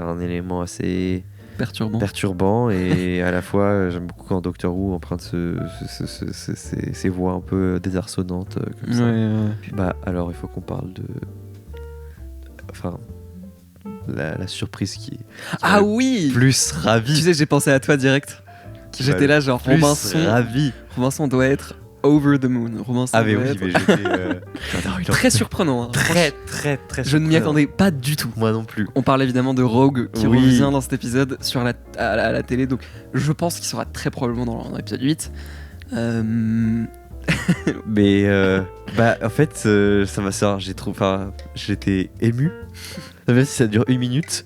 un élément assez perturbant et à la fois, j'aime beaucoup quand Doctor Who emprunte ces voix un peu désarçonnantes comme ça. Bah, alors, il faut qu'on parle de... Enfin... La surprise qui oui plus ravi. Tu sais, j'ai pensé à toi direct. J'étais là genre Robinson doit être over the moon. Robinson mais j'étais très surprenant. Très je ne m'y attendais pas du tout. Moi non plus. On parle évidemment de Rogue qui revient dans cet épisode à la télé, donc je pense qu'il sera très probablement dans l'épisode 8. Mais en fait ça m'a j'étais ému. Même si ça dure 1 minute,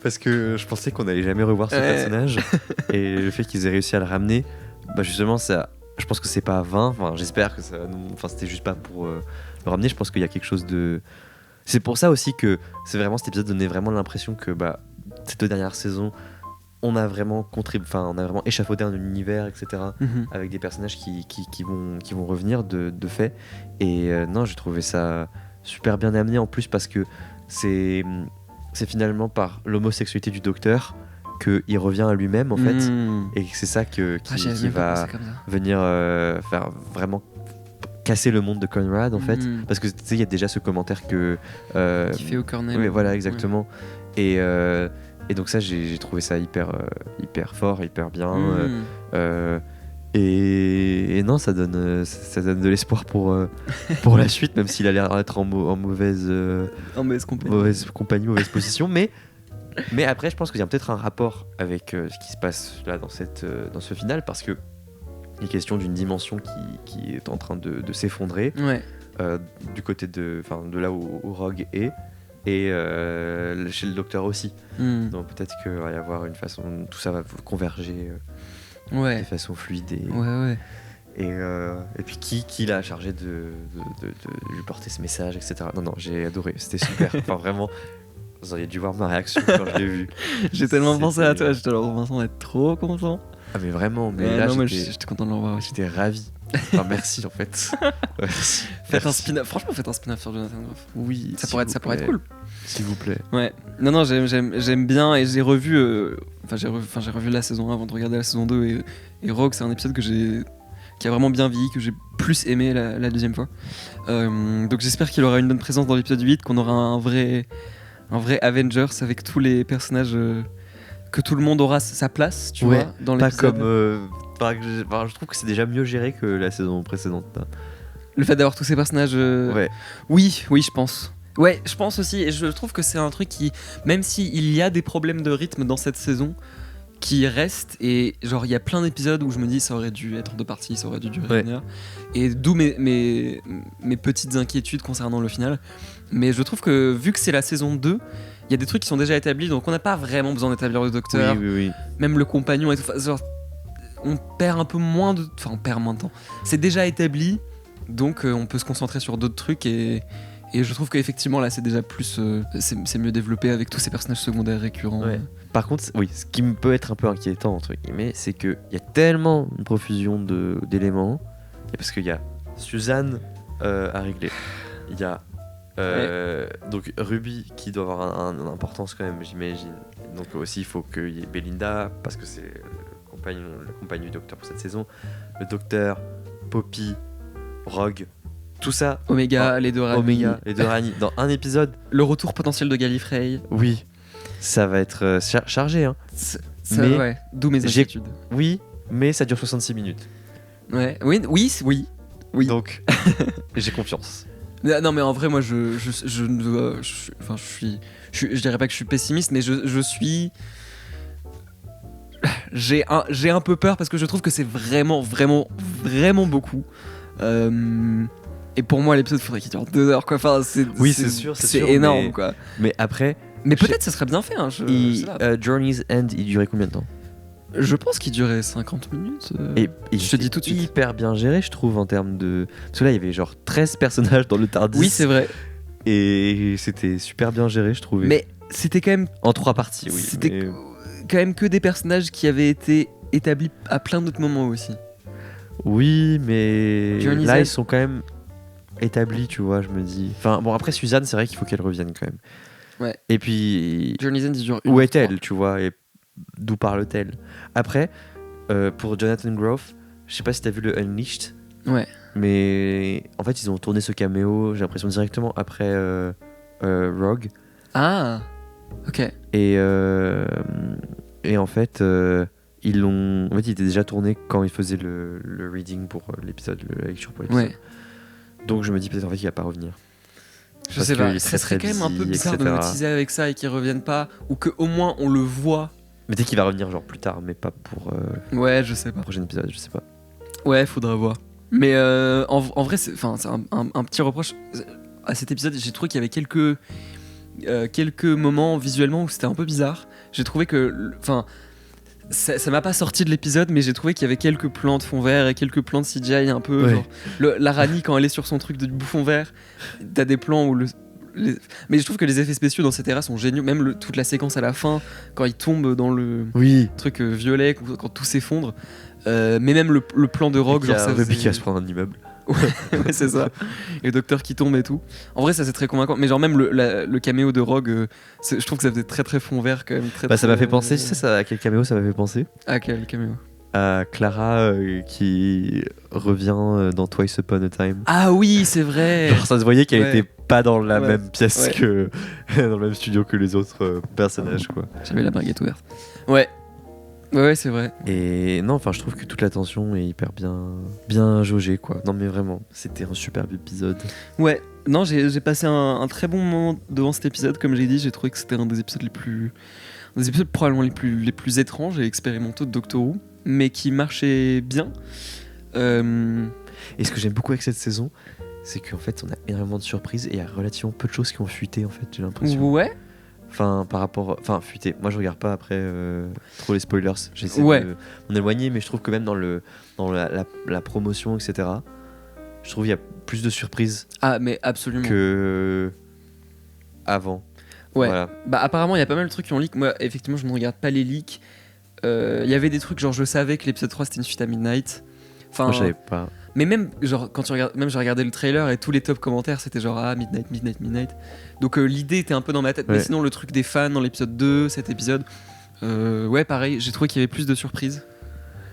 parce que je pensais qu'on allait jamais revoir ce personnage. Et le fait qu'ils aient réussi à le ramener, justement, ça, je pense que c'est pas 20. Enfin, j'espère que ça. Enfin, c'était juste pas pour le ramener. Je pense qu'il y a quelque chose de. C'est pour ça aussi que c'est vraiment cet épisode donnait vraiment l'impression que ces 2 dernières saisons, on a vraiment on a vraiment échafaudé un univers, etc. Avec des personnages qui vont revenir de fait. Et non, j'ai trouvé ça super bien amené en plus parce que c'est finalement par l'homosexualité du docteur qu'il revient à lui-même en fait, et c'est ça qui va venir faire vraiment casser le monde de Conrad en fait, parce que tu sais il y a déjà ce commentaire que qui fait au cornell. Oui, voilà exactement. Et donc ça j'ai trouvé ça hyper fort, hyper bien. Et non, ça donne de l'espoir pour la suite, même s'il a l'air d'être en mauvaise compagnie, mauvaise position. Mais après, je pense qu'il y a peut-être un rapport avec ce qui se passe là dans ce final, parce que il est question d'une dimension qui est en train de s'effondrer du côté de là où Rogue est, et chez le docteur aussi. Donc peut-être qu'il va y avoir une façon, tout ça va converger. De façon fluide et puis qui l'a chargé de lui porter ce message, etc. Non, j'ai adoré, c'était super. Enfin vraiment, vous auriez dû voir ma réaction quand je l'ai vu. J'ai tellement pensé à toi, j'étais alors Vincent va être trop content. Ah mais vraiment, mais là j'étais content de le revoir aussi. J'étais ravi. Enfin, merci en fait. Merci. Faites un spin-off. Franchement, faites un spin-off sur Jonathan Groff. Oui. Ça pourrait être cool. S'il vous plaît. Ouais. Non, j'aime bien et j'ai revu. J'ai revu la saison 1 avant de regarder la saison 2 et Rogue, c'est un épisode qui a vraiment bien vieilli, que j'ai plus aimé la deuxième fois. Donc j'espère qu'il aura une bonne présence dans l'épisode 8, qu'on aura un vrai Avengers avec tous les personnages, que tout le monde aura sa place, tu vois, dans l'épisode. Pas comme. Je trouve que c'est déjà mieux géré que la saison précédente. Le fait d'avoir tous ces personnages. Ouais. Oui, je pense. Ouais, je pense aussi, et je trouve que c'est un truc qui, même s'il y a des problèmes de rythme dans cette saison, qui reste, et genre il y a plein d'épisodes où je me dis ça aurait dû être en 2 parties, ça aurait dû durer 1 heure, et d'où mes petites inquiétudes concernant le final. Mais je trouve que vu que c'est la saison 2, il y a des trucs qui sont déjà établis, donc on n'a pas vraiment besoin d'établir le docteur, oui. même le compagnon et tout, genre, on perd un peu moins de... Enfin, on perd moins de temps. C'est déjà établi, donc on peut se concentrer sur d'autres trucs, et je trouve qu'effectivement là c'est déjà plus... c'est mieux développé avec tous ces personnages secondaires récurrents. Ouais. Par contre, oui, ce qui me peut être un peu inquiétant, entre guillemets, c'est qu'il y a tellement une profusion d'éléments, parce qu'il y a Suzanne à régler, il y a donc Ruby qui doit avoir une importance quand même, j'imagine. Donc aussi il faut qu'il y ait Belinda, parce que c'est le compagnon du docteur pour cette saison, le docteur, Poppy, Rogue, tout ça. Omega, les deux Rani, dans un épisode. Le retour potentiel de Gallifrey. Oui, ça va être chargé, hein. Mais d'où mes inquiétudes. Oui, mais ça dure 66 minutes. Ouais, oui. Donc, j'ai confiance. Non, mais en vrai, moi, je dirais pas que je suis pessimiste, mais je suis... J'ai un peu peur parce que je trouve que c'est vraiment beaucoup. Et pour moi, l'épisode, il faudrait qu'il dure 2 heures, quoi. Enfin, c'est sûr, c'est énorme, quoi. Mais après... Mais peut-être ça serait bien fait, hein. Journey's End, il durait combien de temps ? Je pense qu'il durait 50 minutes. Et je te dis tout de suite. Hyper bien géré, je trouve, en termes de... Parce que là, il y avait genre 13 personnages dans le TARDIS. Oui, c'est vrai. Et c'était super bien géré, je trouvais. Mais c'était quand même... En 3 parties, oui. C'était quand même que des personnages qui avaient été établis à plein d'autres moments aussi. Oui, mais Journey's là, End. ils sont quand même établis, tu vois, je me dis. Enfin, bon, après, Suzanne, c'est vrai qu'il faut qu'elle revienne quand même. Ouais. Et puis... Journey's End, il dure où est-elle, tu vois, et d'où parle-t-elle ? Après, pour Jonathan Groff, je sais pas si t'as vu le Unleashed. Ouais. Mais en fait, ils ont tourné ce caméo, j'ai l'impression, directement après Rogue. Ah, ok. Et en fait, ils l'ont... En fait, il était déjà tourné quand ils faisaient le reading pour l'épisode, la lecture pour l'épisode. Ouais. Donc je me dis peut-être en fait qu'il va pas revenir. Je sais pas, ça serait quand même un peu bizarre de me teaser avec ça et qu'il revienne pas, ou qu'au moins on le voit. Mais dès qu'il va revenir genre plus tard, mais pas pour ouais, je sais pas. le prochain épisode, je sais pas. Ouais, faudra voir. Mais en vrai, c'est un petit reproche à cet épisode. J'ai trouvé qu'il y avait quelques moments visuellement où c'était un peu bizarre. J'ai trouvé que... ça m'a pas sorti de l'épisode, mais j'ai trouvé qu'il y avait quelques plans de fond vert et quelques plans de CGI un peu... Ouais. Genre, la Rani, quand elle est sur son truc de bouffon vert, t'as des plans où mais je trouve que les effets spéciaux dans cette era sont géniaux. Même toute la séquence à la fin, quand il tombe dans le truc violet, quand tout s'effondre. Mais même le plan de Rogue, genre ça Ruby qui va se prendre un immeuble. ouais, c'est ça. Et le docteur qui tombe et tout. En vrai, ça c'est très convaincant. Mais genre même le caméo de Rogue, je trouve que ça faisait très très fond vert quand même. Ça m'a fait penser, tu sais ça, à quel caméo ça m'a fait penser ? À quel caméo ? À Clara qui revient dans Twice Upon a Time. Ah oui, c'est vrai. Genre ça se voyait qu'elle Ouais. était pas dans la même pièce Ouais. que dans le même studio que les autres personnages, quoi. J'avais la baguette ouverte. Ouais, c'est vrai. Et non, enfin je trouve que toute la tension est hyper bien jaugée, quoi. Non mais vraiment, c'était un superbe épisode. Ouais, non, j'ai passé un très bon moment devant cet épisode. Comme j'ai dit, j'ai trouvé que c'était un des épisodes probablement les plus étranges et expérimentaux de Doctor Who, mais qui marchait bien. Et ce que j'aime beaucoup avec cette saison, c'est qu'en fait on a énormément de surprises et il y a relativement peu de choses qui ont fuité, en fait, j'ai l'impression. Ouais. Enfin, fuité. Moi, je regarde pas après trop les spoilers. J'essaie de m'en éloigner, mais je trouve que même dans la promotion, etc., je trouve qu'il y a plus de surprises. Ah, mais absolument. Que avant. Ouais. Voilà. Bah, apparemment, il y a pas mal de trucs qui ont leak. Moi, effectivement, je ne regarde pas les leaks. Il y avait des trucs, genre, je savais que l'épisode 3 c'était une suite à Midnight. Enfin, Moi, je savais pas. Mais même, genre, quand tu regardes, même j'ai regardé le trailer et tous les top commentaires, c'était genre Midnight. Donc l'idée était un peu dans ma tête. Mais sinon, le truc des fans dans l'épisode 2, cet épisode, ouais, pareil, j'ai trouvé qu'il y avait plus de surprises.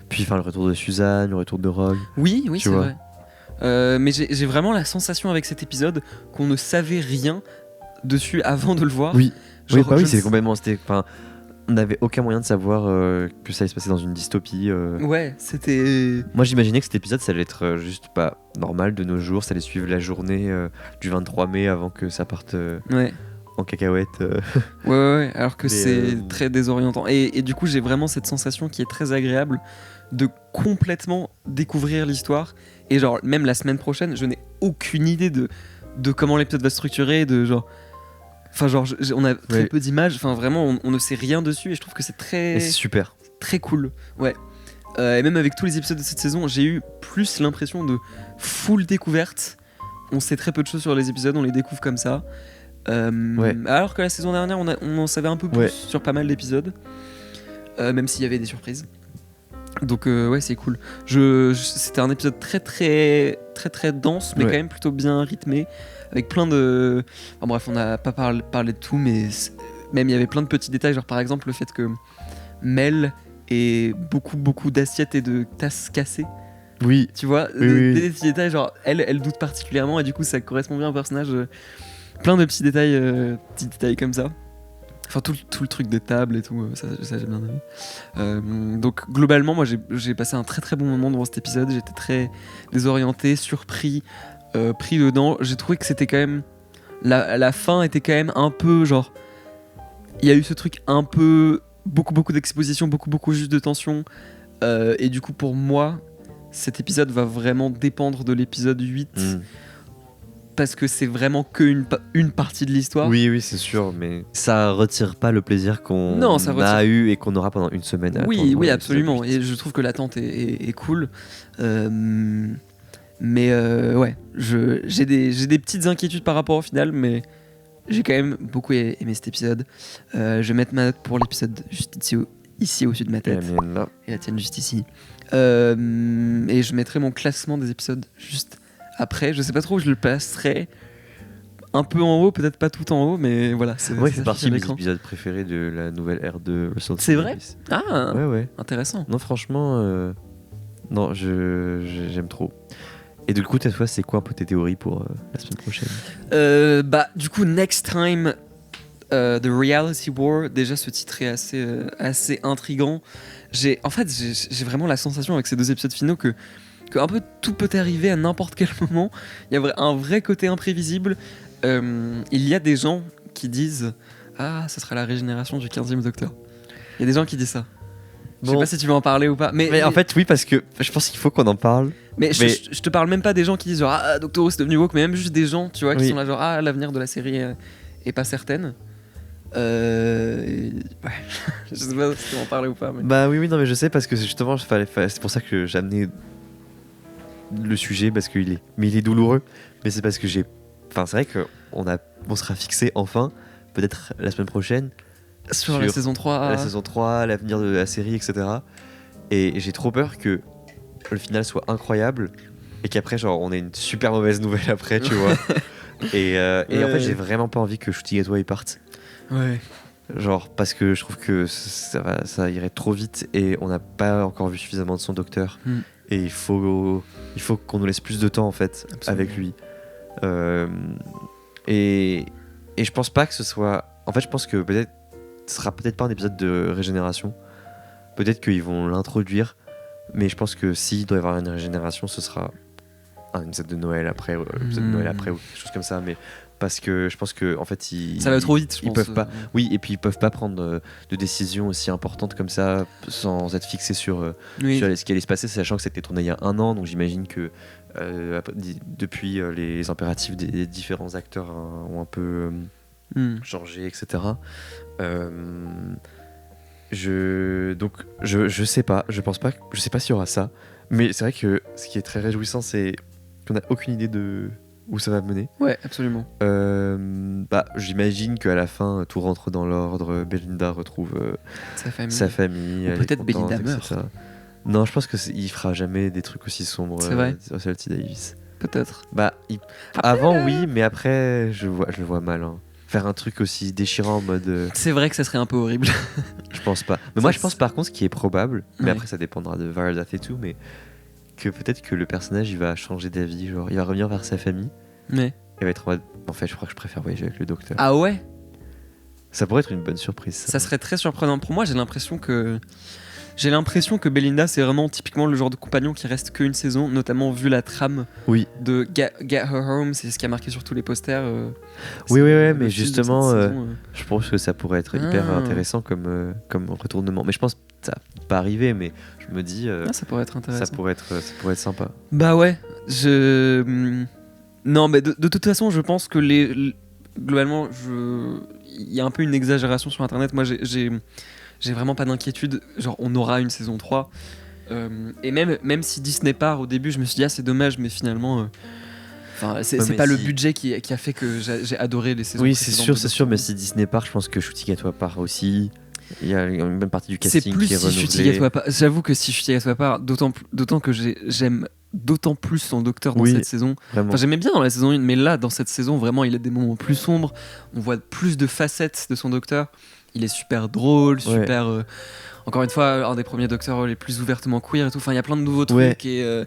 Puis le retour de Suzanne, le retour de Rogue. Oui, c'est vrai. Mais j'ai vraiment la sensation avec cet épisode qu'on ne savait rien dessus avant de le voir. Oui, genre, oui, c'est complètement. On n'avait aucun moyen de savoir que ça allait se passer dans une dystopie. Ouais, c'était. Moi, j'imaginais que cet épisode, ça allait être juste pas normal de nos jours. Ça allait suivre la journée du 23 mai avant que ça parte en cacahuète. Ouais, alors que c'est très désorientant. Et du coup, j'ai vraiment cette sensation qui est très agréable de complètement découvrir l'histoire. Et genre, même la semaine prochaine, je n'ai aucune idée de comment l'épisode va se structurer, de genre. Enfin, genre, on a très peu d'images. Enfin, vraiment, on ne sait rien dessus. Et je trouve que c'est très. Et c'est super. Très cool. Ouais. Et même avec tous les épisodes de cette saison, j'ai eu plus l'impression de full découverte. On sait très peu de choses sur les épisodes, on les découvre comme ça. Alors que la saison dernière, on en savait un peu plus sur pas mal d'épisodes. Même s'il y avait des surprises. Donc, ouais, c'est cool. C'était un épisode très dense, mais quand même plutôt bien rythmé. Avec plein de. Enfin, bref, on n'a pas parlé de tout, mais même il y avait plein de petits détails, genre par exemple le fait que Mel ait beaucoup d'assiettes et de tasses cassées. Oui. Tu vois, des petits détails, genre elle doute particulièrement et du coup ça correspond bien au personnage. Plein de petits détails comme ça. Enfin, tout le truc des tables et tout, ça j'ai bien aimé. Donc globalement, moi j'ai passé un très bon moment devant cet épisode. J'étais très désorienté, surpris. Pris dedans, j'ai trouvé que c'était quand même la fin était quand même un peu genre il y a eu ce truc un peu beaucoup d'exposition, beaucoup juste de tension et du coup pour moi cet épisode va vraiment dépendre de l'épisode 8 parce que c'est vraiment que une partie de l'histoire. Oui, c'est sûr, mais ça retire pas le plaisir qu'on a eu et qu'on aura pendant une semaine. Oui, absolument, et je trouve que l'attente est cool. Mais ouais, j'ai des petites inquiétudes par rapport au final, mais j'ai quand même beaucoup aimé cet épisode. Je vais mettre ma note pour l'épisode juste ici au-dessus de ma tête. Et la tienne juste ici. Et je mettrai mon classement des épisodes juste après. Je sais pas trop où je le placerai. Un peu en haut, peut-être pas tout en haut, mais voilà. C'est partie de mes épisodes préférés de la nouvelle ère de Russell. C'est vrai ? Ah, ouais. Intéressant. Non, franchement, non, j'aime trop. Et du coup, cette fois, c'est quoi un peu tes théories pour la semaine prochaine ? Du coup, Next Time, The Reality War, déjà ce titre est assez intriguant. J'ai vraiment la sensation avec ces deux épisodes finaux que un peu tout peut arriver à n'importe quel moment. Il y a un vrai côté imprévisible. Il y a des gens qui disent « Ah, ce sera la régénération du 15e Docteur ». Il y a des gens qui disent ça. Je sais pas si tu veux en parler ou pas. Mais en fait, oui, parce que je pense qu'il faut qu'on en parle. Mais je te parle même pas des gens qui disent genre ah Doctor Who c'est devenu woke, mais même juste des gens, tu vois, qui sont là genre ah l'avenir de la série est pas certaine. Ouais. Je sais pas si tu veux en parler ou pas. Mais... Bah oui, non, mais je sais parce que justement, c'est pour ça que j'ai amené le sujet parce qu'il est douloureux. Mais c'est parce que c'est vrai qu'on sera fixé enfin, peut-être la semaine prochaine. Sur la saison 3. La saison 3, l'avenir de la série, etc. Et j'ai trop peur que le final soit incroyable et qu'après, genre, on ait une super mauvaise nouvelle après, tu vois. Et en fait, j'ai vraiment pas envie que Shooting et toi ils partent. Ouais. Genre, parce que je trouve que ça irait trop vite et on n'a pas encore vu suffisamment de son docteur. Et il faut qu'on nous laisse plus de temps, en fait, avec lui. Et je pense pas que ce soit. En fait, je pense que peut-être. Ce sera peut-être pas un épisode de régénération. Peut-être qu'ils vont l'introduire. Mais je pense que s'il doit y avoir une régénération, ce sera un épisode de Noël après, ou quelque chose comme ça. Mais parce que je pense que en fait, ça va trop vite. Ils peuvent pas. Oui, et puis ils peuvent pas prendre de décisions aussi importantes comme ça sans être fixés sur ce qui allait se passer, sachant que c'était tourné il y a 1 an. Donc j'imagine que depuis les impératifs des différents acteurs ont un peu changé, etc. Je sais pas, je sais pas s'il y aura ça, mais c'est vrai que ce qui est très réjouissant, c'est qu'on n'a aucune idée de où ça va mener. Ouais, absolument. J'imagine qu'à la fin, tout rentre dans l'ordre. Belinda retrouve sa famille. Peut-être Belinda meurt. Non, je pense qu'il fera jamais des trucs aussi sombres. C'est vrai. Russell T Davies. Peut-être. Avant, oui, mais après, je le vois mal. Hein. Faire un truc aussi déchirant en mode. C'est vrai que ça serait un peu horrible. Je pense pas. Mais moi, je pense par contre, ce qui est probable, mais après, ça dépendra de Violet et tout, mais que peut-être que le personnage, il va changer d'avis. Genre, il va revenir vers sa famille. Mais. Il va être en mode. En fait, je crois que je préfère voyager avec le docteur. Ah ouais. Ça pourrait être une bonne surprise. Ça serait très surprenant. Pour moi, j'ai l'impression que Belinda, c'est vraiment typiquement le genre de compagnon qui reste qu'une saison, notamment vu la trame de Get Her Home, c'est ce qui a marqué sur tous les posters. Oui, mais justement, je pense que ça pourrait être hyper intéressant comme retournement. Mais je pense que ça va pas arriver, mais je me dis. Ça pourrait être intéressant. Ça pourrait être sympa. Bah ouais, Non, mais de toute façon, je pense que globalement, il y a un peu une exagération sur internet. Moi, j'ai vraiment pas d'inquiétude. Genre, on aura une saison 3. Et même si Disney part au début, je me suis dit, c'est dommage, mais finalement. C'est pas le budget qui a fait que j'ai adoré les saisons. Oui, c'est sûr, mais si Disney part, je pense que Ncuti Gatwa part aussi. Il y a une bonne partie du casting qui est renouvelée. Ncuti Gatwa part. J'avoue que si Ncuti Gatwa part, d'autant que j'aime d'autant plus son docteur dans cette saison. Vraiment. J'aimais bien dans la saison 1, mais là, dans cette saison, vraiment, il a des moments plus sombres. On voit plus de facettes de son docteur. Il est super drôle, super. Encore une fois, un des premiers docteurs les plus ouvertement queer et tout. Enfin, il y a plein de nouveaux trucs et.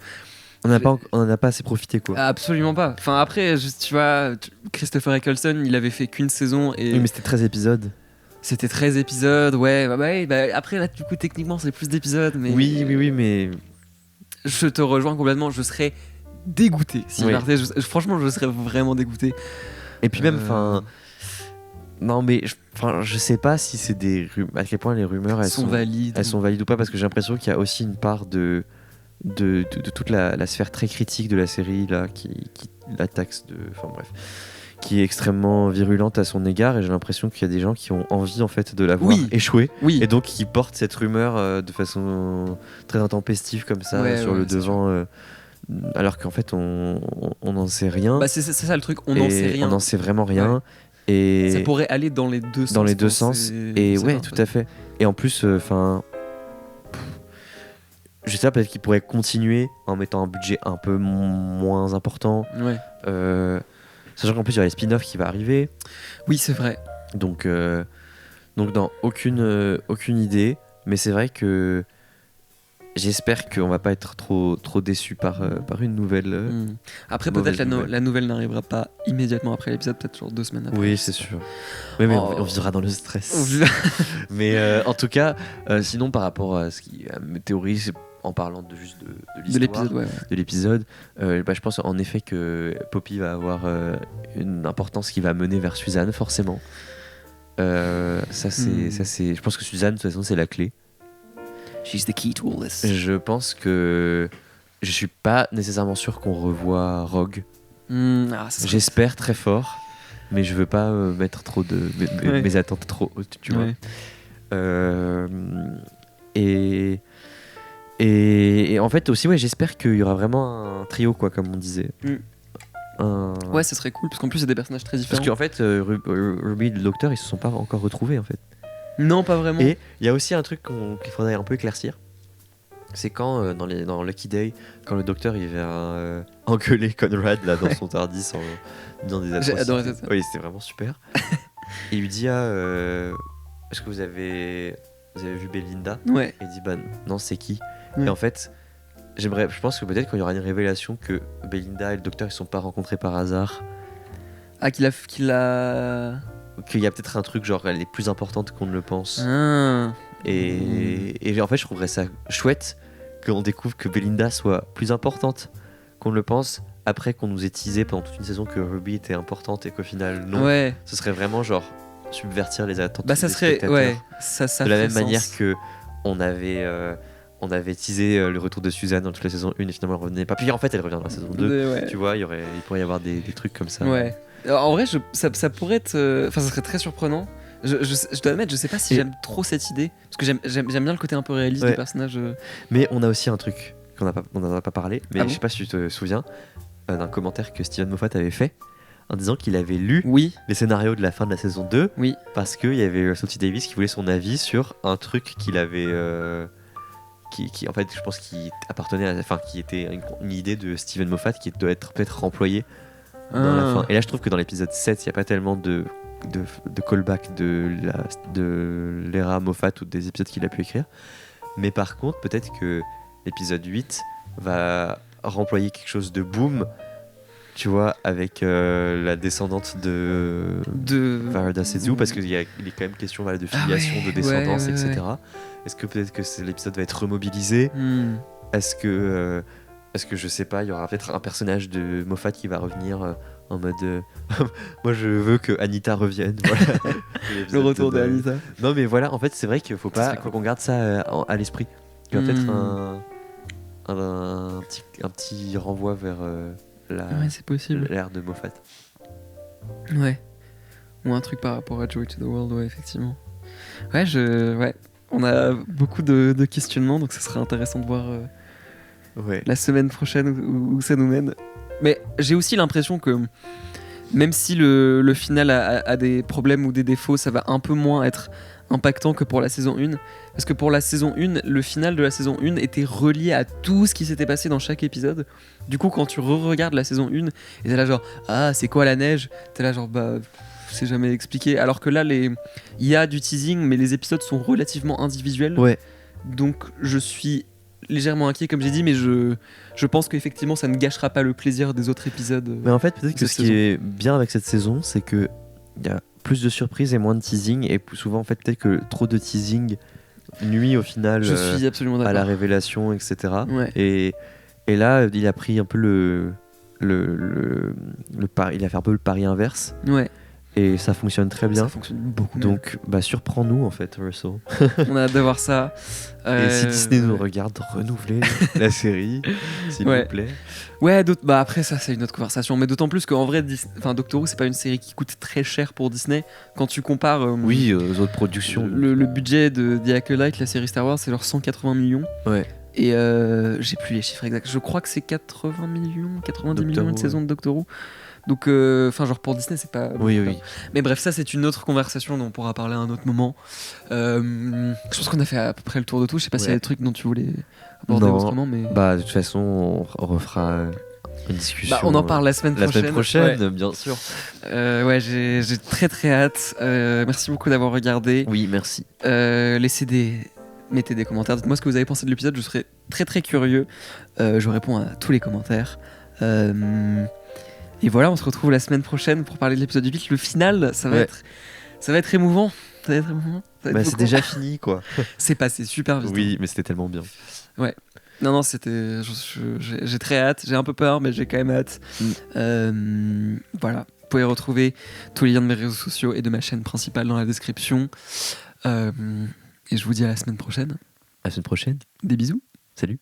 On n'en a pas assez profité, quoi. Absolument pas. Enfin, après, tu vois, Christopher Eccleston, il avait fait qu'une saison et. Oui, mais c'était 13 épisodes. C'était 13 épisodes, après, là, du coup, techniquement, c'est plus d'épisodes, mais. Oui, mais. Je te rejoins complètement, je serais dégoûté. Si franchement, je serais vraiment dégoûté. Et puis même, non, mais je sais pas si c'est à quel point les rumeurs elles sont valides. Elles sont valides ou pas, parce que j'ai l'impression qu'il y a aussi une part de toute la sphère très critique de la série là, qui la taxe qui est extrêmement virulente à son égard, et j'ai l'impression qu'il y a des gens qui ont envie en fait de la voir échouer, et donc qui portent cette rumeur de façon très intempestive comme ça sur le devant. Alors qu'en fait on n'en sait rien. C'est ça le truc, on n'en sait rien. On n'en sait vraiment rien. Ouais. Et ça pourrait aller dans les deux sens. Dans les deux sens. Et tout à fait. Et en plus, je sais pas, peut-être qu'ils pourraient continuer en mettant un budget un peu moins important. Sachant qu'en plus, il y a les spin-offs qui va arriver. Oui, c'est vrai. Donc dans aucune idée. Mais c'est vrai que j'espère qu'on va pas être trop déçu par une nouvelle. Après, peut-être la nouvelle n'arrivera pas immédiatement après l'épisode, peut-être genre 2 semaines après. Oui, c'est sûr. Mais on vivra dans le stress. Mais en tout cas, sinon par rapport à ce qui me théorise, en parlant de l'histoire, de l'épisode, je pense en effet que Poppy va avoir une importance qui va mener vers Suzanne, forcément. Je pense que Suzanne, de toute façon, c'est la clé. She's the key to all this. Je pense que je suis pas nécessairement sûr qu'on revoit Rogue. J'espère très fort, mais je veux pas mettre trop mes attentes trop hautes, tu vois. Et en fait aussi, j'espère qu'il y aura vraiment un trio, quoi, comme on disait. Ouais, ça serait cool, parce qu'en plus c'est des personnages très différents. Parce qu'en fait, Ruby et le Docteur, ils se sont pas encore retrouvés, en fait. Non, pas vraiment. Et il y a aussi un truc qu'il faudrait un peu éclaircir. C'est quand, dans Lucky Day, quand le Docteur il vient engueuler Conrad là, dans son TARDIS en disant des atrocités. J'ai adoré ça. Oui, c'était vraiment super. Et il lui dit est-ce que vous avez vu Belinda? Ouais. Et il dit non, c'est qui? Et en fait, je pense que peut-être quand il y aura une révélation que Belinda et le Docteur ils sont pas rencontrés par hasard. Ah, qu'il a qu'il y a peut-être un truc genre elle est plus importante qu'on ne le pense. Et en fait je trouverais ça chouette qu'on découvre que Belinda soit plus importante qu'on ne le pense, après qu'on nous ait teasé pendant toute une saison que Ruby était importante et qu'au final non. Ce serait vraiment genre subvertir les attentes des spectateurs. Ça de la même manière que on avait teasé le retour de Suzanne dans toute la saison 1 et finalement elle revenait pas, puis en fait elle revient dans la saison 2. Tu vois, il pourrait y avoir des trucs comme ça. En vrai, ça pourrait être. ça serait très surprenant. Je dois admettre, je sais pas si j'aime trop cette idée, parce que j'aime bien le côté un peu réaliste des personnages. Mais on a aussi un truc on n'en a pas parlé, mais je sais pas si tu te souviens d'un commentaire que Steven Moffat avait fait en disant qu'il avait lu les scénarios de la fin de la saison 2 parce qu'il y avait Russell T Davies qui voulait son avis sur un truc qu'il avait qui en fait, je pense qui appartenait qui était une idée de Steven Moffat qui doit être peut-être remployée dans la fin. Et là, je trouve que dans l'épisode 7, il n'y a pas tellement de callback de l'ère Moffat ou des épisodes qu'il a pu écrire. Mais par contre, peut-être que l'épisode 8 va remployer quelque chose de boom, tu vois, avec la descendante de Varada Setsu, parce qu'il est quand même question de filiation, de descendance, etc. Ouais. Est-ce que peut-être que l'épisode va être remobilisé ? Est-ce que je sais pas, il y aura peut-être un personnage de Moffat qui va revenir en mode moi je veux que Anita revienne, voilà. Le retour d'Anita. Non mais voilà, en fait c'est vrai qu'il faut qu'on garde ça à l'esprit. Il y aura peut-être un petit renvoi vers c'est possible, l'ère de Moffat. Ouais. Ou un truc par rapport à Joy to the World, ouais, effectivement. On a beaucoup de questionnements, donc ce serait intéressant de voir la semaine prochaine où ça nous mène. Mais j'ai aussi l'impression que même si le final a des problèmes ou des défauts, ça va un peu moins être impactant que pour la saison 1. Parce que pour la saison 1, le final de la saison 1 était relié à tout ce qui s'était passé dans chaque épisode. Du coup, quand tu re-regardes la saison 1, et t'es là genre, ah, c'est quoi la neige ? T'es là genre, bah, c'est jamais expliqué. Alors que là, il y a du teasing, mais les épisodes sont relativement individuels. Ouais. Donc, je suis légèrement inquiet, comme j'ai dit, mais je pense qu'effectivement, ça ne gâchera pas le plaisir des autres épisodes. Mais en fait, peut-être que ce qui est bien avec cette saison, c'est qu'il y a plus de surprises et moins de teasing, et souvent, en fait, peut-être que trop de teasing nuit au final je suis absolument d'accord. À la révélation, etc. Ouais. Et là, il a pris un peu il a fait un peu le pari inverse. Ouais. Et ça fonctionne très bien. Ça fonctionne beaucoup. Donc, surprends-nous en fait, Russell. On a hâte de voir ça. Et si Disney nous regarde, renouveler la série, s'il vous plaît. Ouais, après ça, c'est une autre conversation. Mais d'autant plus qu'en vrai, Doctor Who, c'est pas une série qui coûte très cher pour Disney. Quand tu compares aux autres productions. Le budget de The Acolyte, la série Star Wars, c'est genre 180 millions. Ouais. Et j'ai plus les chiffres exacts. Je crois que c'est 80 millions, 90 millions de saison de Doctor Who. Donc, genre pour Disney, c'est pas. Oui. Mais bref, ça, c'est une autre conversation dont on pourra parler à un autre moment. Je pense qu'on a fait à peu près le tour de tout. Je sais pas s'il y a des trucs dont tu voulais aborder autrement. Mais... de toute façon, on refera une discussion. On en parle la semaine prochaine. La semaine prochaine, bien sûr. J'ai très très hâte. Merci beaucoup d'avoir regardé. Oui, merci. Mettez des commentaires. Dites-moi ce que vous avez pensé de l'épisode. Je serais très très curieux. Je réponds à tous les commentaires. Et voilà, on se retrouve la semaine prochaine pour parler de l'épisode 8. Le final, ça va être émouvant. Ça va être c'est déjà fini, quoi. C'est passé super vite. Oui, mais c'était tellement bien. Ouais. Non, c'était. J'ai très hâte. J'ai un peu peur, mais j'ai quand même hâte. Voilà. Vous pouvez retrouver tous les liens de mes réseaux sociaux et de ma chaîne principale dans la description. Et je vous dis à la semaine prochaine. À la semaine prochaine. Des bisous. Salut.